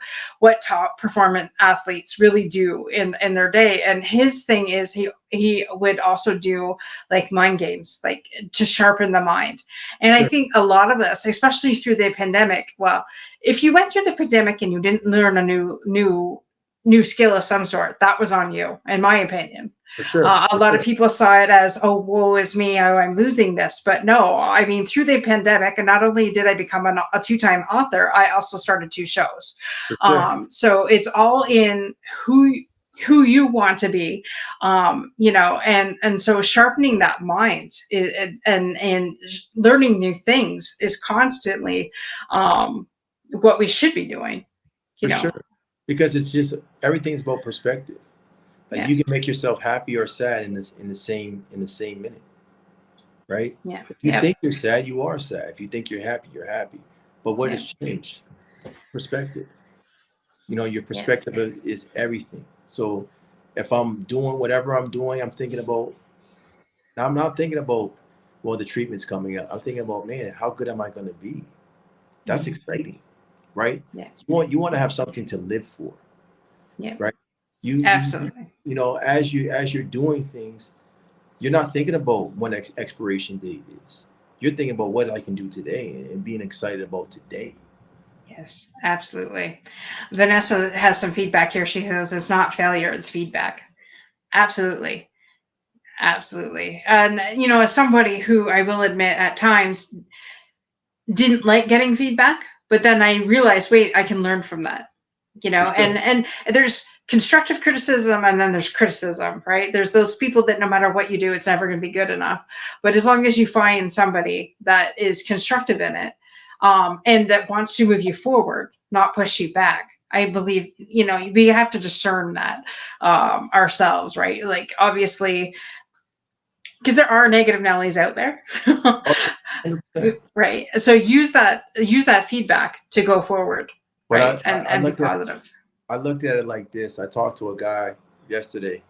S1: what top performance athletes really do in their day. And his thing is he would also do like mind games, like to sharpen the mind. And I
S2: Sure,
S1: think a lot of us, especially through the pandemic, well, if you went through the pandemic and you didn't learn a new skill of some sort, that was on you, in my opinion.
S2: for sure,
S1: A
S2: for
S1: lot of
S2: sure,
S1: people saw it as, oh, woe is me, oh, I'm losing this. But no, I mean, through the pandemic, and not only did I become a two-time author, I also started two shows.
S2: for sure,
S1: So it's all in who you want to be, and so sharpening that mind and learning new things is constantly what we should be doing, you
S2: for
S1: know.
S2: sure. Because it's just everything's about perspective. Like
S1: Yeah.
S2: you can make yourself happy or sad in the same minute, right?
S1: Yeah.
S2: If you
S1: Yep.
S2: think you're sad, you are sad. If you think you're happy, you're happy. But what
S1: Yeah.
S2: has changed? Perspective. You know, your
S1: Yeah.
S2: perspective is everything. So if I'm doing whatever I'm doing, I'm not thinking about, well, the treatment's coming up. I'm thinking about, man, how good am I going to be? That's
S1: Mm-hmm.
S2: exciting, right?
S1: Yeah.
S2: You want to have something to live for,
S1: Yeah.
S2: right?
S1: Absolutely.
S2: As you're doing things, you're not thinking about when expiration date is. You're thinking about what I can do today and being excited about today.
S1: Yes, absolutely. Vanessa has some feedback here. She says it's not failure, it's feedback. Absolutely. Absolutely. And, as somebody who I will admit at times didn't like getting feedback, but then I realized, wait, I can learn from that,
S2: For
S1: and
S2: sure,
S1: there's constructive criticism and then there's criticism, right? There's those people that no matter what you do, it's never going to be good enough. But as long as you find somebody that is constructive in it, and that wants to move you forward, not push you back. I believe, we have to discern that ourselves, right? Like, obviously, because there are negative Nellies out there.
S2: Oh, 100%.
S1: Right. So use that feedback to go forward,
S2: But
S1: right?
S2: I,
S1: And
S2: I
S1: be
S2: looked at
S1: positive.
S2: I looked at it like this. I talked to a guy yesterday,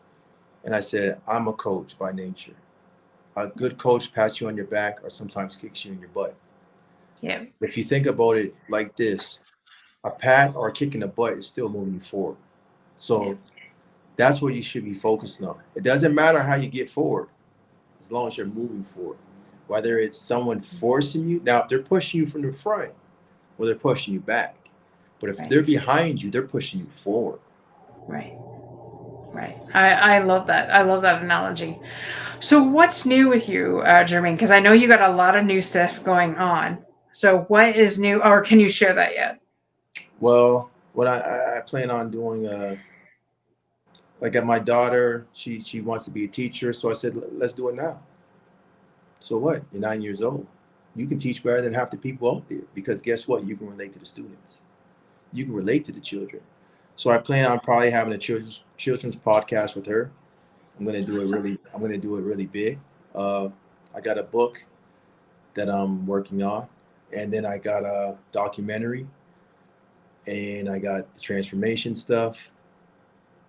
S2: and I said, I'm a coach by nature. A good coach pats you on your back or sometimes kicks you in your butt.
S1: Yeah.
S2: If you think about it like this, a pat or a kick in the butt is still moving you forward.
S1: Yeah.
S2: So that's what you should be focusing on. It doesn't matter how you get forward, as long as you're moving forward. Whether it's someone forcing you, now if they're pushing you from the front, well, they're pushing you back. But if
S1: Right.
S2: they're behind you, they're pushing you forward.
S1: Right. Right. I love that. I love that analogy. So what's new with you, Jermaine? Because I know you got a lot of new stuff going on. So what is new, or can you share that yet?
S2: Well, what I plan on doing, like at my daughter, she wants to be a teacher, so I said, let's do it now. So what? You're 9 years old. You can teach better than half the people out there because guess what? You can relate to the students. You can relate to the children. So I plan on probably having a children's podcast with her. I'm gonna do it really big. Uh, I got a book that I'm working on, and then I got a documentary, and I got the transformation stuff,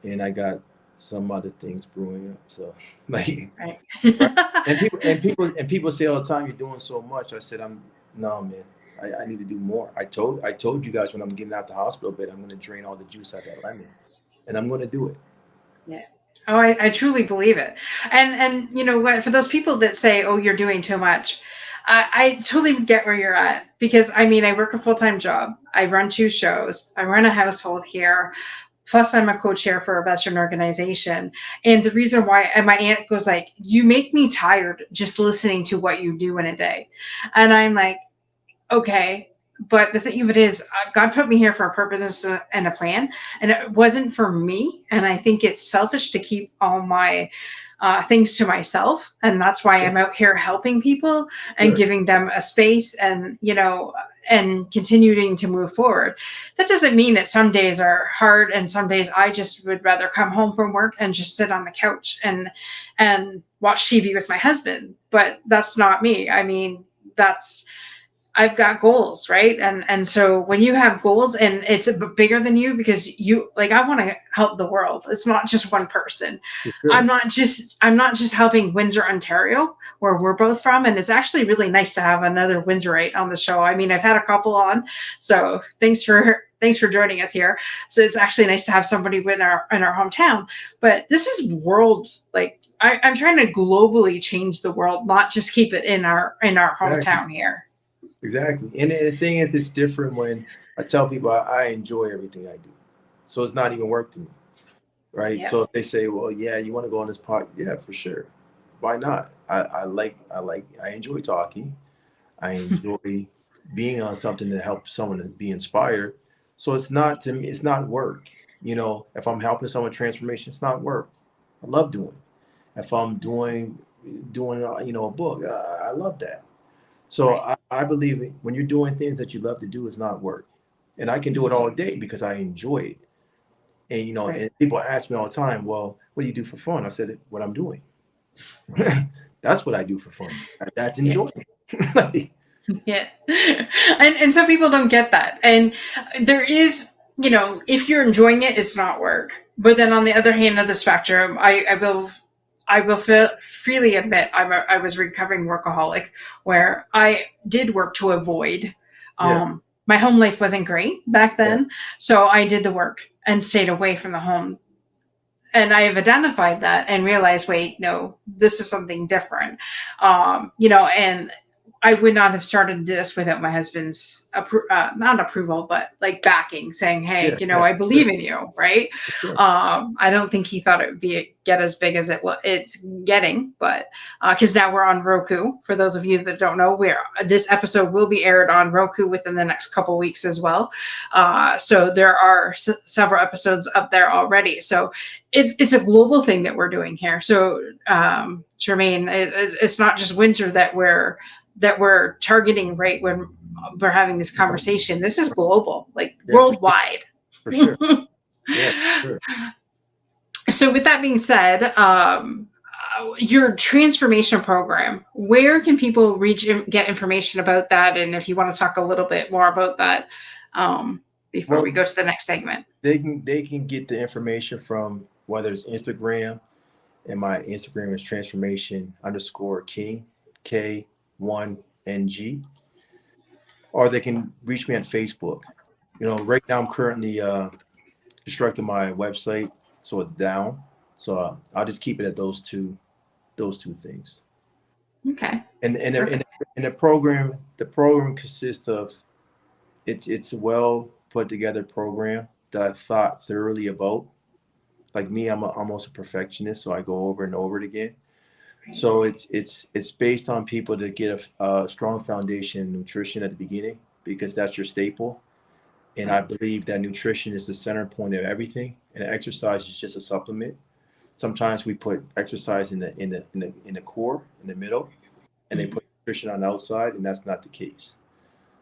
S2: and I got some other things brewing up. So like,
S1: Right.
S2: right? And people say all the time, you're doing so much. I said, I'm no man. I need to do more. I told you guys when I'm getting out the hospital bed, I'm going to drain all the juice out of that lemon, and I'm going to do it.
S1: Yeah. Oh, I truly believe it. And you know what? For those people that say, "Oh, you're doing too much," I totally get where you're at because I mean, I work a full time job. I run two shows. I run a household here. Plus, I'm a co-chair for a veteran organization. And the reason why, and my aunt goes like, "You make me tired just listening to what you do in a day," and I'm like, okay, but the thing of it is, God put me here for a purpose and a plan, and it wasn't for me. And I think it's selfish to keep all my things to myself, and that's why
S2: Yeah,
S1: I'm out here helping people and
S2: sure.
S1: giving them a space, and and continuing to move forward. That doesn't mean that some days are hard, and some days I just would rather come home from work and just sit on the couch and watch TV with my husband. But that's not me. I mean, that's I've got goals, right? And so when you have goals and it's bigger than you because you like I want to help the world. It's not just one person.
S2: For
S1: I'm
S2: sure.
S1: not just I'm not just helping Windsor, Ontario, where we're both from, and it's actually really nice to have another Windsorite on the show. I mean, I've had a couple on, so thanks for joining us here. So it's actually nice to have somebody in our hometown. But this is world like I'm trying to globally change the world, not just keep it in our
S2: Exactly.
S1: hometown here.
S2: Exactly. And the thing is, it's different when I tell people I enjoy everything I do. So it's not even work to me. Right.
S1: Yep.
S2: So if they say, well, yeah, you want to go on this pod, yeah, for sure. Why not? I enjoy talking. I enjoy being on something to help someone to be inspired. So it's not to me, it's not work. If I'm helping someone transformation, it's not work. I love doing it. If I'm doing a book, I love that. So
S1: Right.
S2: I believe when you're doing things that you love to do, it's not work. And I can do it all day because I enjoy it. And
S1: Right.
S2: and people ask me all the time, well, what do you do for fun? I said, what I'm doing. That's what I do for fun. That's
S1: Yeah.
S2: enjoying. Like,
S1: Yeah. And some people don't get that. And there is, if you're enjoying it, it's not work. But then on the other hand of the spectrum, I will freely admit I was a recovering workaholic where I did work to avoid.
S2: yeah,
S1: My home life wasn't great back
S2: yeah,
S1: then, so I did the work and stayed away from the home, and I have identified that and realized, wait, no, this is something different. And I would not have started this without my husband's not approval, but like backing, saying, "Hey,
S2: yeah,
S1: I
S2: for sure,
S1: believe in you." Right?
S2: for sure.
S1: I don't think he thought it would get as big as it's getting, but because now we're on Roku. For those of you that don't know, this episode will be aired on Roku within the next couple weeks as well. So there are several episodes up there already. So it's a global thing that we're doing here. So Jermaine, it's not just Windsor that we're targeting, right? When we're having this conversation. This is global, like
S2: Yeah,
S1: worldwide.
S2: for sure. Yeah, for sure.
S1: So with that being said, your transformation program, where can people reach get information about that? And if you want to talk a little bit more about that before we
S2: Well,
S1: go to the next segment.
S2: they can get the information from whether it's Instagram, and my Instagram is transformation underscore king K1NG, or they can reach me on Facebook. Right now I'm currently constructing my website, so it's down. So I'll just keep it at those two things.
S1: Okay.
S2: And
S1: Perfect.
S2: the program consists of, it's a well put together program that I thought thoroughly about. Like me, I'm almost a perfectionist, so I go over and over it again. So it's based on people to get a strong foundation in nutrition at the beginning, because that's your staple. And I
S1: Right.
S2: believe that nutrition is the center point of everything, and exercise is just a supplement. Sometimes we put exercise in the core, in the middle, and they
S1: Mhm.
S2: put nutrition on the outside, and that's not the case.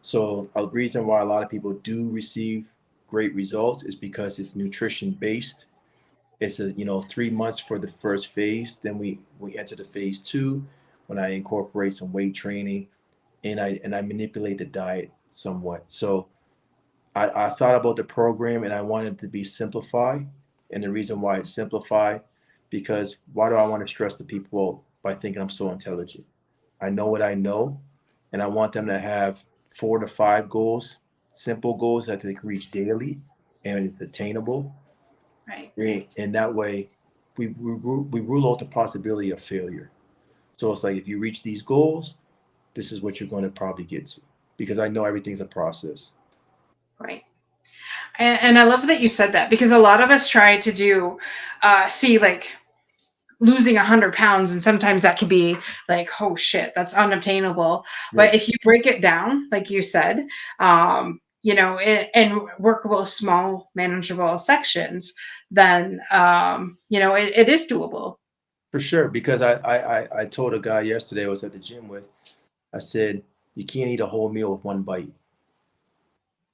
S2: So a reason why a lot of people do receive great results is because it's nutrition based. It's 3 months for the first phase. Then we enter the phase two, when I incorporate some weight training, and I manipulate the diet somewhat. So I thought about the program, and I wanted it to be simplified. And the reason why it's simplified, because why do I want to stress the people by thinking I'm so intelligent? I know what I know, and I want them to have 4 to 5 goals, simple goals that they can reach daily, and it's attainable.
S1: Right.
S2: And that way, we rule out the possibility of failure. So it's like, if you reach these goals, this is what you're going to probably get to, because I know everything's a process.
S1: Right. And I love that you said that, because a lot of us try to do, see like losing 100 pounds, and sometimes that can be like, oh shit, that's unobtainable. But
S2: Yes,
S1: if you break it down, like you said, and work with small manageable sections, then it is doable.
S2: for sure. Because I told a guy yesterday I was at the gym with, I said, you can't eat a whole meal with one bite.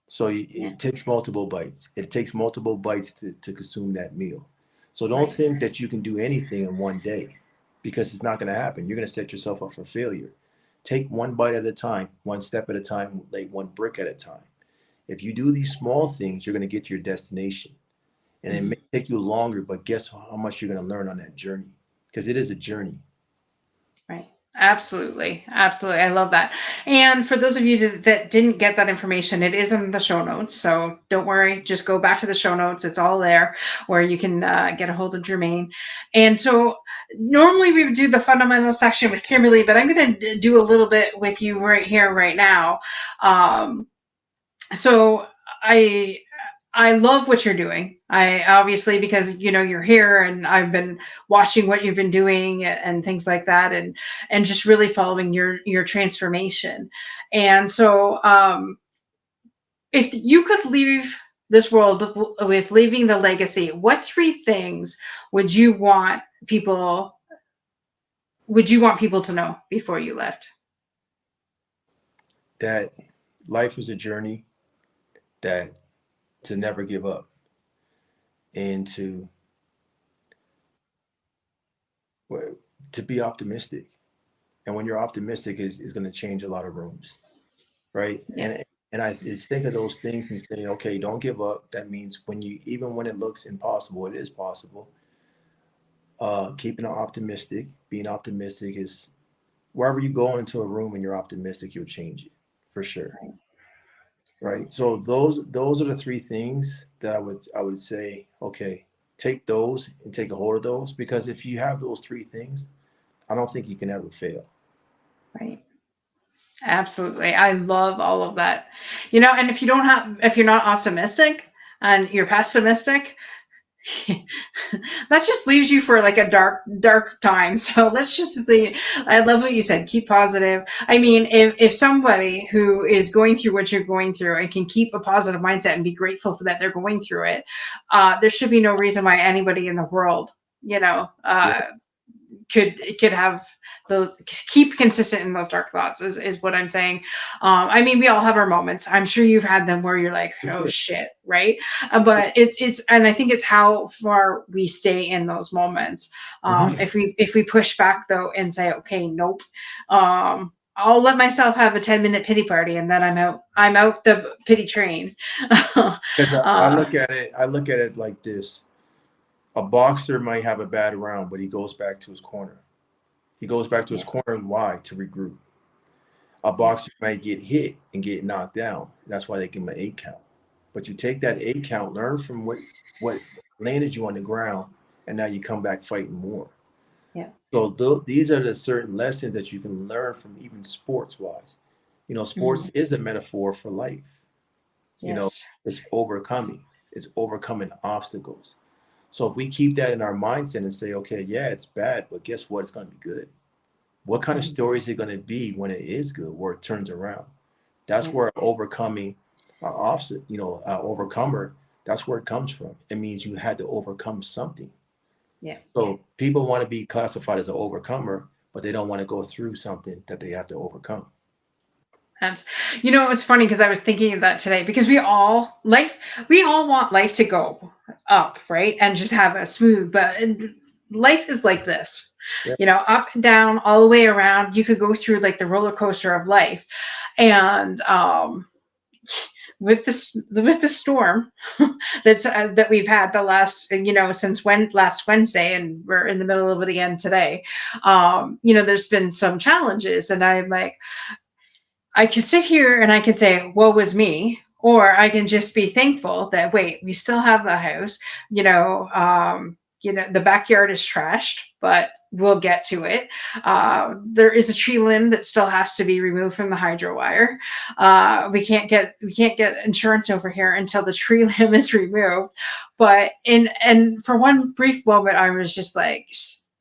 S2: So
S1: Yeah.
S2: it takes multiple bites. It takes multiple bites to consume that meal. So don't
S1: Right.
S2: think that you can do anything in one day, because it's not going to happen. You're going to set yourself up for failure. Take one bite at a time, one step at a time, like one brick at a time. If you do these small things, you're going to get to your destination. And it
S1: Mhm.
S2: may take you longer, but guess how much you're going to learn on that journey? Because it is a journey.
S1: Right. Absolutely. Absolutely. I love that. And for those of you that didn't get that information, it is in the show notes. So don't worry. Just go back to the show notes. It's all there where you can get a hold of Jermaine. And so normally we would do the fundamental section with Kimberly, but I'm going to do a little bit with you right here, right now. Um, so I I love what you're doing. I obviously, because you're here, and I've been watching what you've been doing and things like that, and just really following your transformation. And so if you could leave this world with leaving the legacy, what three things would you want people to know before you left?
S2: That life is a journey, that to never give up, and well, to be optimistic. And when you're optimistic, is going to change a lot of rooms, right?
S1: Yeah.
S2: And I just think of those things and saying, okay, don't give up. That means, even when it looks impossible, it is possible. Keeping it optimistic, being optimistic is, wherever you go into a room and you're optimistic, you'll change it for sure, right? So those are the three things that I would say. Okay, take those and take a hold of those, because if you have those three things, I don't think you can ever fail.
S1: Right. Absolutely. I love all of that. And if you're not optimistic and you're pessimistic, that just leaves you for like a dark time. So let's just I love what you said. Keep positive. I mean, if somebody who is going through what you're going through and can keep a positive mindset and be grateful for that they're going through it, there should be no reason why anybody in the world, you know,
S2: Yeah,
S1: uh, could have those, keep consistent in those dark thoughts is what I'm saying. I mean, we all have our moments. I'm sure you've had them where you're like,
S2: For
S1: oh
S2: sure.
S1: shit, right? But it's and I think it's how far we stay in those moments.
S2: Hmm.
S1: If we push back though and say, okay, nope, I'll let myself have a 10-minute pity party and then I'm out the pity train.
S2: Because
S1: uh,
S2: I look at it like this. A boxer might have a bad round, but he goes back to his corner. He goes back to his
S1: yeah,
S2: corner. Why? To regroup. A
S1: yeah,
S2: boxer might get hit and get knocked down. That's why they give him an 8 count. But you take that 8 count, learn from what landed you on the ground, and now you come back fighting more.
S1: yeah.
S2: So these are the certain lessons that you can learn from, even sports wise. You know, sports
S1: Mhm.
S2: is a metaphor for life. You know,
S1: Yes.
S2: it's overcoming. It's overcoming obstacles. So if we keep that in our mindset and say, okay, yeah, it's bad, but guess what? It's going to be good. What kind of
S1: Mhm.
S2: story is it going to be when it is good, where it turns around? That's
S1: Yeah.
S2: where overcoming opposite, overcomer, that's where it comes from. It means you had to overcome something.
S1: Yeah.
S2: So people want to be classified as an overcomer, but they don't want to go through something that they have to overcome.
S1: Abs- it's funny because I was thinking of that today because we all want life to go up, right? And just have a smooth, but life is like this,
S2: Yeah.
S1: up and down, all the way around. You could go through like the roller coaster of life. And with the storm that we've had the last, since last Wednesday, and we're in the middle of it again today. There's been some challenges, and I'm like, I can sit here and I can say, woe was me, or I can just be thankful that, wait, we still have the house. The backyard is trashed, but we'll get to it. There is a tree limb that still has to be removed from the hydro wire. We can't get insurance over here until the tree limb is removed. But in and for one brief moment, I was just like,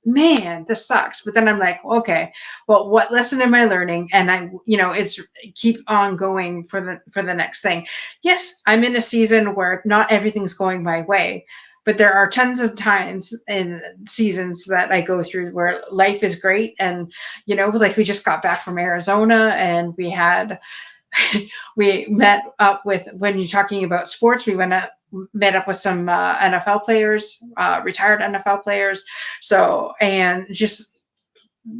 S1: man, this sucks. But then I'm like, okay, well, what lesson am I learning? And it's keep on going for the next thing. Yes, I'm in a season where not everything's going my way, but there are tons of times in seasons that I go through where life is great. And like we just got back from Arizona, and we met up with, when you're talking about sports, we met up with some NFL players, retired NFL players. So, and just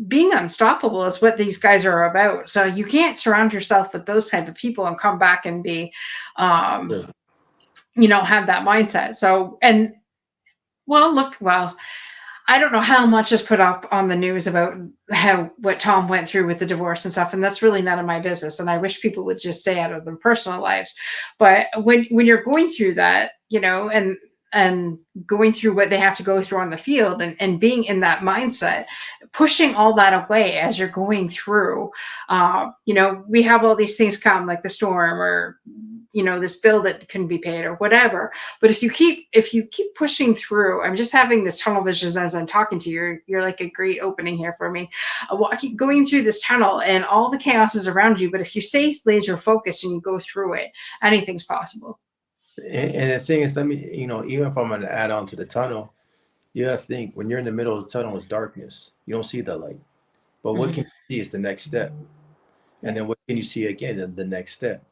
S1: being unstoppable is what these guys are about. So you can't surround yourself with those type of people and come back and be, um,
S2: Sure.
S1: have that mindset. So, and well, I don't know how much is put up on the news about how what Tom went through with the divorce and stuff, and that's really none of my business. And I wish people would just stay out of their personal lives. But when you're going through that, and going through what they have to go through on the field, and being in that mindset, pushing all that away as you're going through, we have all these things come like the storm, or this bill that can be paid or whatever. But if you keep pushing through, I'm just having this tunnel vision as I'm talking to you. You're like a great opening here for me. Walking, going through this tunnel, and all the chaos is around you. But if you stay laser focused and you go through it, anything's possible.
S2: And the thing is, even if I'm going to add on to the tunnel, you got to think when you're in the middle of the tunnel, it's darkness. You don't see the light. But what
S1: Mm-hmm.
S2: can you see is the next step. And
S1: Yeah,
S2: then what can you see again? The next step.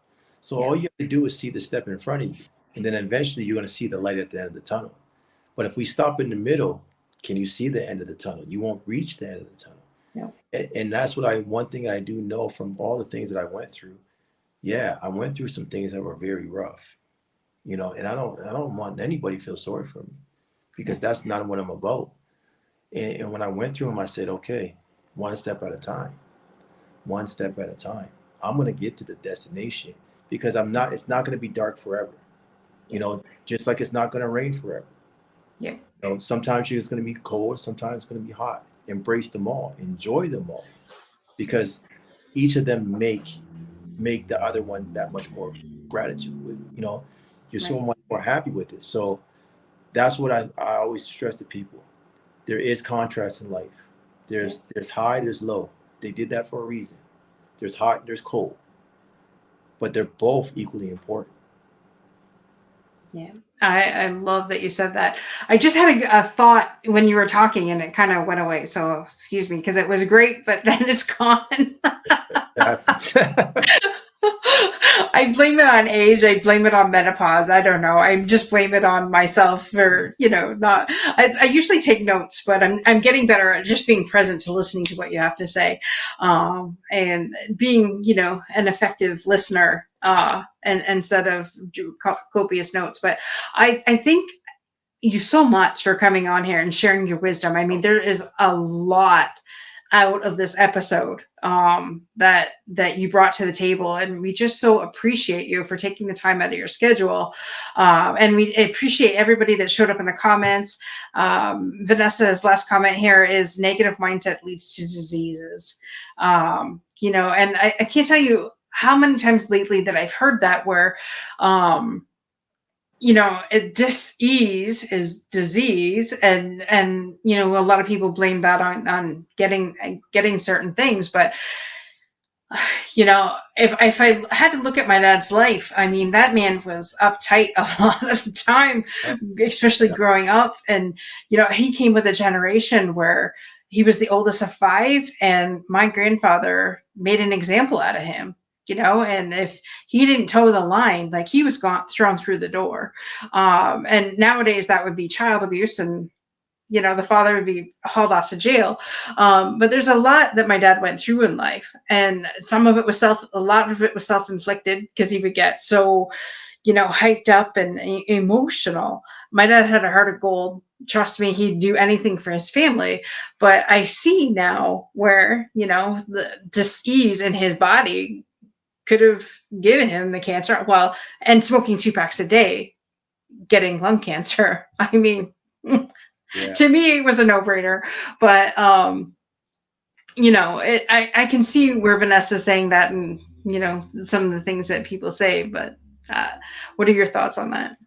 S2: So
S1: yeah,
S2: all you have to do is see the step in front of you. And then eventually you're going to see the light at the end of the tunnel. But if we stop in the middle, can you see the end of the tunnel? You won't reach the end of the tunnel.
S1: no,
S2: And that's one thing I do know from all the things that I went through. Yeah, I went through some things that were very rough, and I don't want anybody to feel sorry for me because
S1: no,
S2: that's not what I'm about. And when I went through them, I said, okay, one step at a time, one step at a time. I'm going to get to the destination because it's not going to be dark forever.
S1: yeah,
S2: Just like it's not going to rain forever.
S1: yeah,
S2: Sometimes it's going to be cold, sometimes it's going to be hot. Embrace them all, enjoy them all, because each of them make the other one that much more gratitude with. You're so
S1: right,
S2: much more happy with it. So that's what I always stress to people. There is contrast in life.
S1: yeah.
S2: There's high, there's low. They did that for a reason. There's hot, there's cold, but they're both equally important.
S1: Yeah, I love that you said that. I just had a thought when you were talking and it kind of went away. So excuse me, because it was great, but then it's gone.
S2: That happens.
S1: I blame it on age. I blame it on menopause. I don't know. I just blame it on myself for, not. I usually take notes, but I'm getting better at just being present to listening to what you have to say, and being, an effective listener, and instead of copious notes. But I think you so much for coming on here and sharing your wisdom. I mean, there is a lot out of this episode, that you brought to the table, and we just so appreciate you for taking the time out of your schedule, and we appreciate everybody that showed up in the comments. Vanessa's last comment here is negative mindset leads to diseases. And I can't tell you how many times lately that I've heard that, where dis-ease is disease, and a lot of people blame that on getting certain things. But if I had to look at my dad's life, I mean, that man was uptight a lot of the time,
S2: Yeah,
S1: especially
S2: yeah,
S1: growing up. And he came with a generation where he was the oldest of five, and my grandfather made an example out of him. And if he didn't toe the line, like, he was gone, thrown through the door. And nowadays that would be child abuse, and the father would be hauled off to jail. But there's a lot that my dad went through in life, and a lot of it was self-inflicted, because he would get so, hyped up and emotional. My dad had a heart of gold. Trust me, he'd do anything for his family. But I see now where, the disease in his body could have given him the cancer. Well, and smoking 2 packs a day, getting lung cancer. I mean,
S2: yeah.
S1: to me it was a no-brainer. But I can see where Vanessa's saying that, and some of the things that people say. But uh, what are your thoughts on that?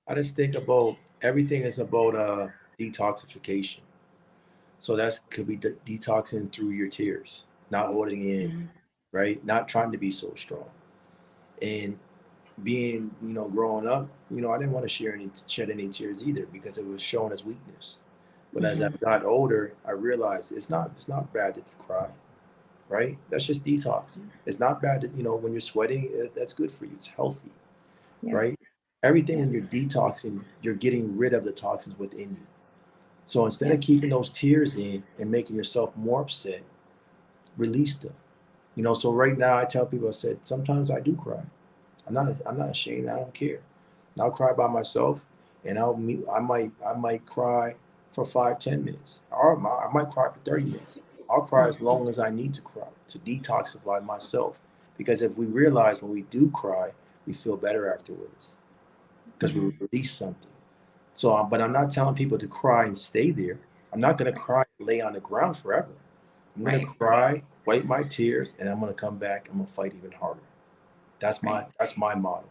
S2: I just think about everything is about detoxification. So that could be detoxing through your tears, not holding in,
S1: Mhm.
S2: right? Not trying to be so strong. And being, growing up, I didn't want to shed any tears either, because it was shown as weakness. But as I
S1: Mhm.
S2: got older, I realized it's not bad to cry, right? That's just detox. It's not bad to, when you're sweating, that's good for you. It's healthy,
S1: Yeah.
S2: right? Everything,
S1: Yeah.
S2: when you're detoxing, you're getting rid of the toxins within you. So instead
S1: Yeah.
S2: of keeping those tears in and making yourself more upset, release them. So right now I tell people, I said, sometimes I do cry. I'm not ashamed. I don't care. And I'll cry by myself, and I might cry for 5, 10 minutes, or I might cry for 30 minutes. I'll cry as long as I need to cry to detoxify myself. Because if we realize when we do cry, we feel better afterwards, because we
S1: Mhm.
S2: release something. So, but I'm not telling people to cry and stay there. I'm not going to
S1: Right.
S2: cry and lay on the ground forever. I'm going to
S1: Right.
S2: cry, wipe my tears, and I'm going to come back. I'm going to fight even harder. That's my
S1: Right.
S2: that's my motto.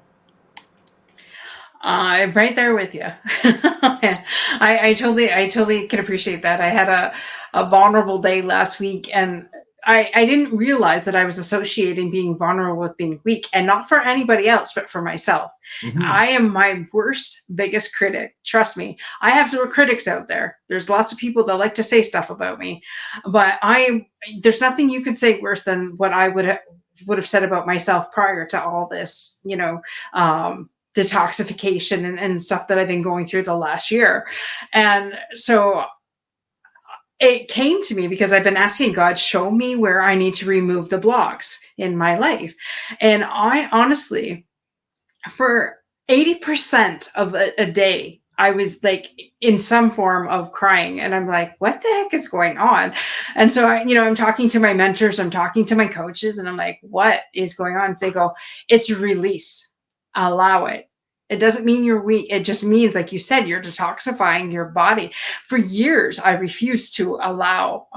S1: I'm right there with you. I totally can appreciate that. I had a vulnerable day last week, and I didn't realize that I was associating being vulnerable with being weak, and not for anybody else, but for myself.
S2: Hmm.
S1: I am my worst, biggest critic. Trust me. I have critics out there. There's lots of people that like to say stuff about me, but there's nothing you could say worse than what I would have said about myself prior to all this, detoxification and stuff that I've been going through the last year. And so it came to me because I've been asking God, show me where I need to remove the blocks in my life. And I honestly, for 80% of a day, I was like in some form of crying, and I'm like, what the heck is going on? And so I'm talking to my mentors, I'm talking to my coaches, and I'm like, what is going on? They go, it's release, allow it. It doesn't mean you're weak. It just means, like you said, you're detoxifying your body. For years, I refused to allow,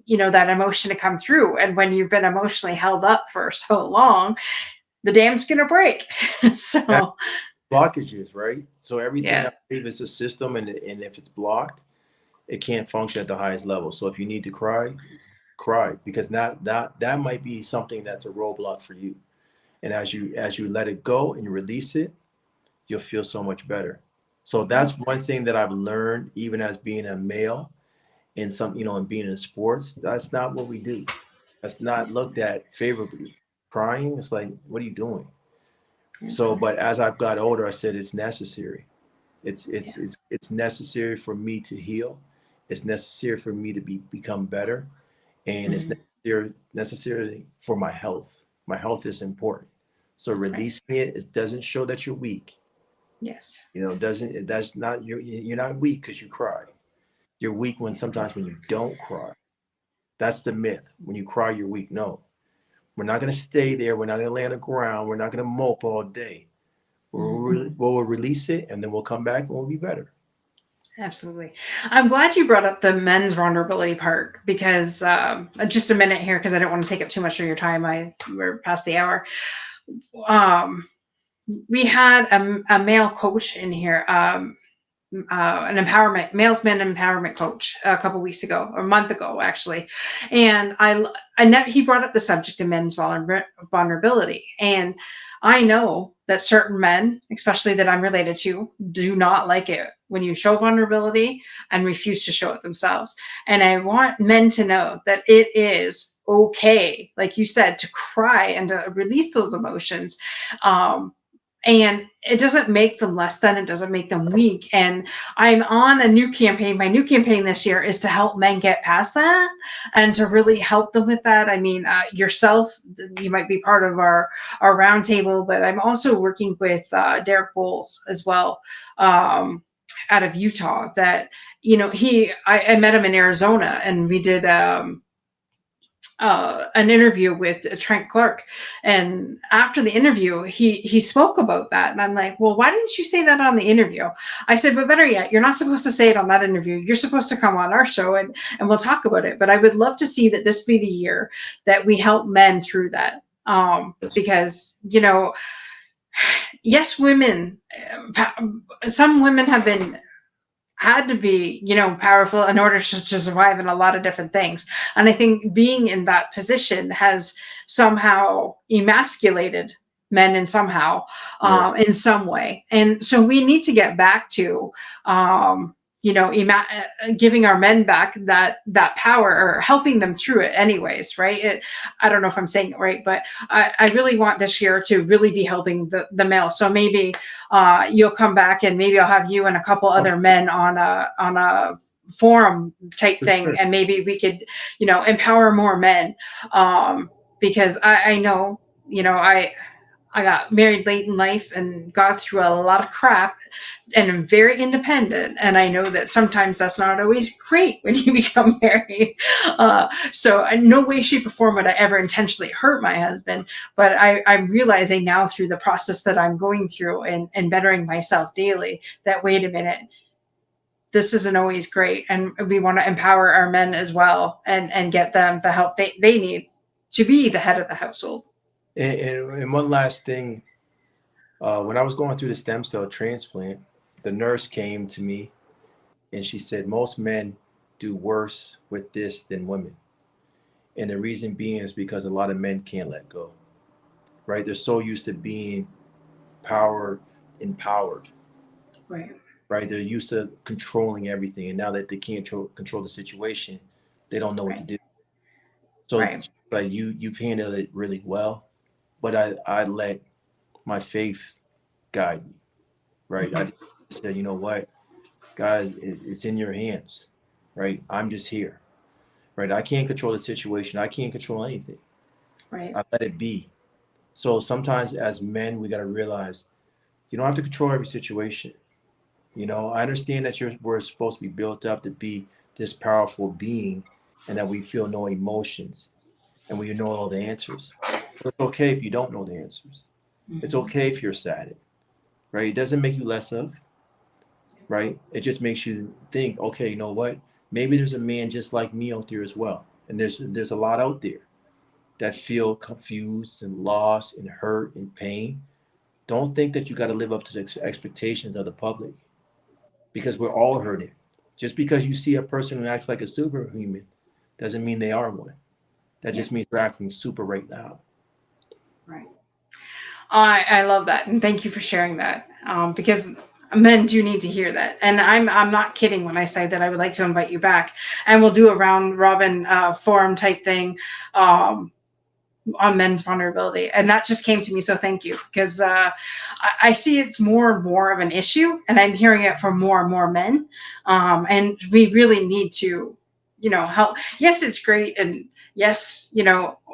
S1: that emotion to come through. And when you've been emotionally held up for so long, the dam's gonna break.
S2: That
S1: So
S2: blockages, right? So everything, I
S1: yeah,
S2: believe, is a system, and if it's blocked, it can't function at the highest level. So if you need to cry, cry, because that might be something that's a roadblock for you. And as you let it go and you release it, you'll feel so much better. So that's one thing that I've learned, even as being a male in some, and being in sports. That's not what we do. That's not looked at favorably. Crying, it's like, what are you doing? So, but as I've got older, I said it's necessary. It's it's it's
S1: Yes.
S2: it's necessary for me to heal. It's necessary for me to become better, and it's
S1: Mhm.
S2: necessary for my health. My health is important. So
S1: Right.
S2: releasing it doesn't show that you're weak.
S1: Yes.
S2: Doesn't that's not you're not weak because you cry. You're weak when sometimes when you don't cry. That's the myth. When you cry, you're weak. No, we're not going to stay there. We're not going to lay on the ground. We're not going to mope all day. We'll release it and then we'll come back and we'll be better.
S1: Absolutely. I'm glad you brought up the men's vulnerability part because just a minute here because I don't want to take up too much of your time. We're past the hour. Um, we had a male coach in here, an empowerment males men empowerment coach a couple weeks ago, or a month ago actually, and he brought up the subject of men's vulnerability, and I know that certain men, especially that I'm related to, do not like it when you show vulnerability and refuse to show it themselves. And I want men to know that it is okay, like you said, to cry and to release those emotions. um, and it doesn't make them less than, it doesn't make them weak. And I'm on a new campaign. My new campaign this year is to help men get past that and to really help them with that. I mean, yourself, you might be part of our roundtable, but I'm also working with Derek Bowles as well, out of Utah. That I met him in Arizona, and we did an interview with Trent Clark, and after the interview, he spoke about that, and I'm like, well, why didn't you say that on the interview? I said, but better yet, you're not supposed to say it on that interview. You're supposed to come on our show and we'll talk about it. But I would love to see that this be the year that we help men through that,
S2: Yes.
S1: because yes, women, some women have been had to be, powerful in order to survive in a lot of different things. And I think being in that position has somehow emasculated men
S2: Yes.
S1: in some way. And so we need to get back to, giving our men back that power, or helping them through it anyways. Right. I don't know if I'm saying it right, but I really want this year to really be helping the male. So maybe you'll come back, and maybe I'll have you and a couple
S2: Oh,
S1: other men on a forum type
S2: for
S1: thing,
S2: sure.
S1: and maybe we could, empower more men. Because I know, I got married late in life and got through a lot of crap, and I'm very independent. And I know that sometimes that's not always great when you become married. So in no way, shape, or form would I ever intentionally hurt my husband. But I'm realizing now through the process that I'm going through, and bettering myself daily, that wait a minute, this isn't always great. And we want to empower our men as well, and get them the help they need to be the head of the household.
S2: And one last thing, when I was going through the stem cell transplant, the nurse came to me and she said most men do worse with this than women. And the reason being is because a lot of men can't let go, right? They're so used to being power empowered,
S1: Right.
S2: right? They're used to controlling everything. And now that they can't control the situation, they don't know what to
S1: Right.
S2: do. So
S1: Right.
S2: like you've handled it really well, but I let my faith guide me, right? I
S1: Mm-hmm.
S2: just said, you know what, God, it's in your hands, right? I'm just here, right? I can't control the situation. I can't control anything.
S1: Right.
S2: I let it be. So sometimes as men, we got to realize you don't have to control every situation. I understand that we're supposed to be built up to be this powerful being and that we feel no emotions and we know all the answers. But it's okay if you don't know the answers. It's
S1: Mm-hmm.
S2: okay if you're sad, right? It doesn't make you less of, right? It just makes you think, okay, you know what? Maybe there's a man just like me out there as well. And there's a lot out there that feel confused and lost and hurt and pain. Don't think that you got to live up to the expectations of the public because we're all hurting. Just because you see a person who acts like a superhuman doesn't mean they are one. That
S1: Yeah.
S2: just means they're acting super right now.
S1: Right. I love that, and thank you for sharing that. because men do need to hear that. And I'm not kidding when I say that I would like to invite you back, and we'll do a round robin forum type thing. On men's vulnerability, and that just came to me, so thank you, because I see it's more and more of an issue, and I'm hearing it from more and more men, and we really need to, help. Yes, it's great, and yes,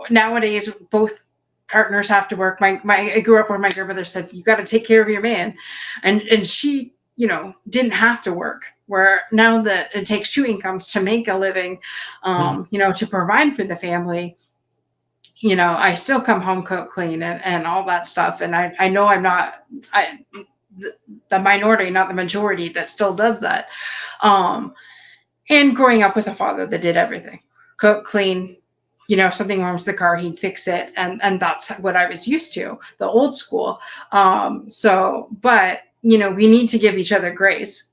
S1: nowadays both partners have to work. I grew up where my grandmother said you got to take care of your man, and she didn't have to work, where now that it takes two incomes to make a living, to provide for the family. I still come home, cook, clean, and all that stuff. And I know I'm not the, the minority, not the majority, that still does that. Um, and growing up with a father that did everything, cook, clean, something wrong with the car, he'd fix it. And that's what I was used to, the old school. But, we need to give each other grace.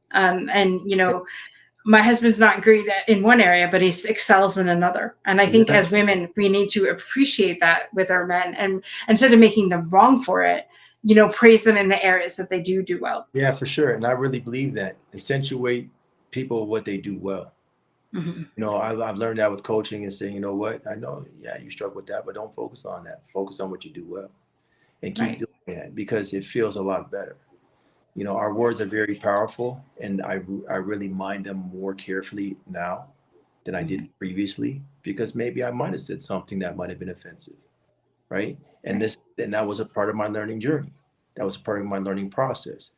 S1: My husband's not great in one area, but he excels in another. And I think as
S2: Exactly.
S1: women, we need to appreciate that with our men, and instead of making them wrong for it, praise them in the areas that they do well.
S2: Yeah, for sure. And I really believe that accentuate people what they do well.
S1: Mm-hmm.
S2: I've learned that with coaching and saying, you know what, I know, yeah, you struggle with that, but don't focus on that. Focus on what you do well and keep
S1: Right.
S2: doing it because it feels a lot better. Our words are very powerful, and I really mind them more carefully now than I did
S1: Mm-hmm.
S2: previously because maybe I might have said something that might have been offensive, right? And
S1: Right.
S2: this and that was a part of my learning journey. That was part of my learning process.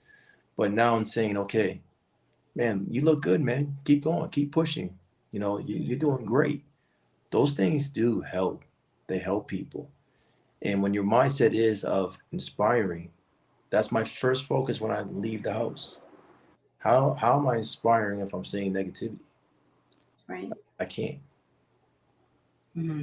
S2: But now I'm saying, okay, man, you look good, man. Keep going, keep pushing. You're doing great. Those things do help. They help people. And when your mindset is of inspiring, that's my first focus when I leave the house. How am I inspiring if I'm saying negativity?
S1: Right.
S2: I can't.
S1: Mm-hmm.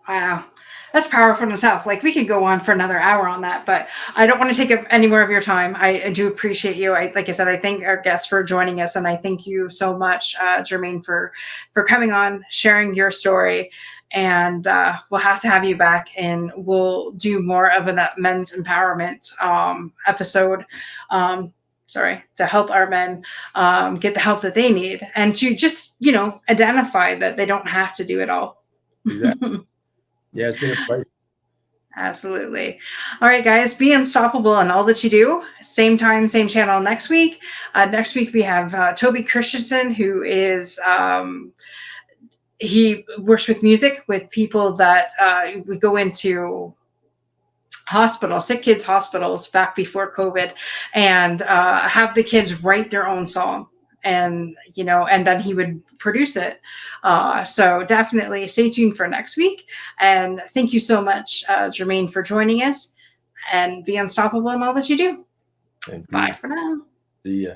S1: Wow. That's powerful in itself. Like, we could go on for another hour on that, but I don't want to take up any more of your time. I do appreciate you. Like I said, I thank our guests for joining us, and I thank you so much, Jermaine, for coming on, sharing your story. And we'll have to have you back, and we'll do more of a men's empowerment episode. Sorry, to help our men get the help that they need, and to just identify that they don't have to do it all.
S2: Exactly. Yeah, it's been a pleasure.
S1: Absolutely. All right, guys, be unstoppable in all that you do. Same time, same channel next week. Next week, we have Toby Christensen, who is, he works with music with people that we go into hospitals, sick kids hospitals back before COVID, and have the kids write their own song. And then he would produce it. So definitely stay tuned for next week. And thank you so much, Jermaine, for joining us, and be unstoppable in all that you do.
S2: Thank
S1: Bye
S2: you.
S1: for now.
S2: See ya.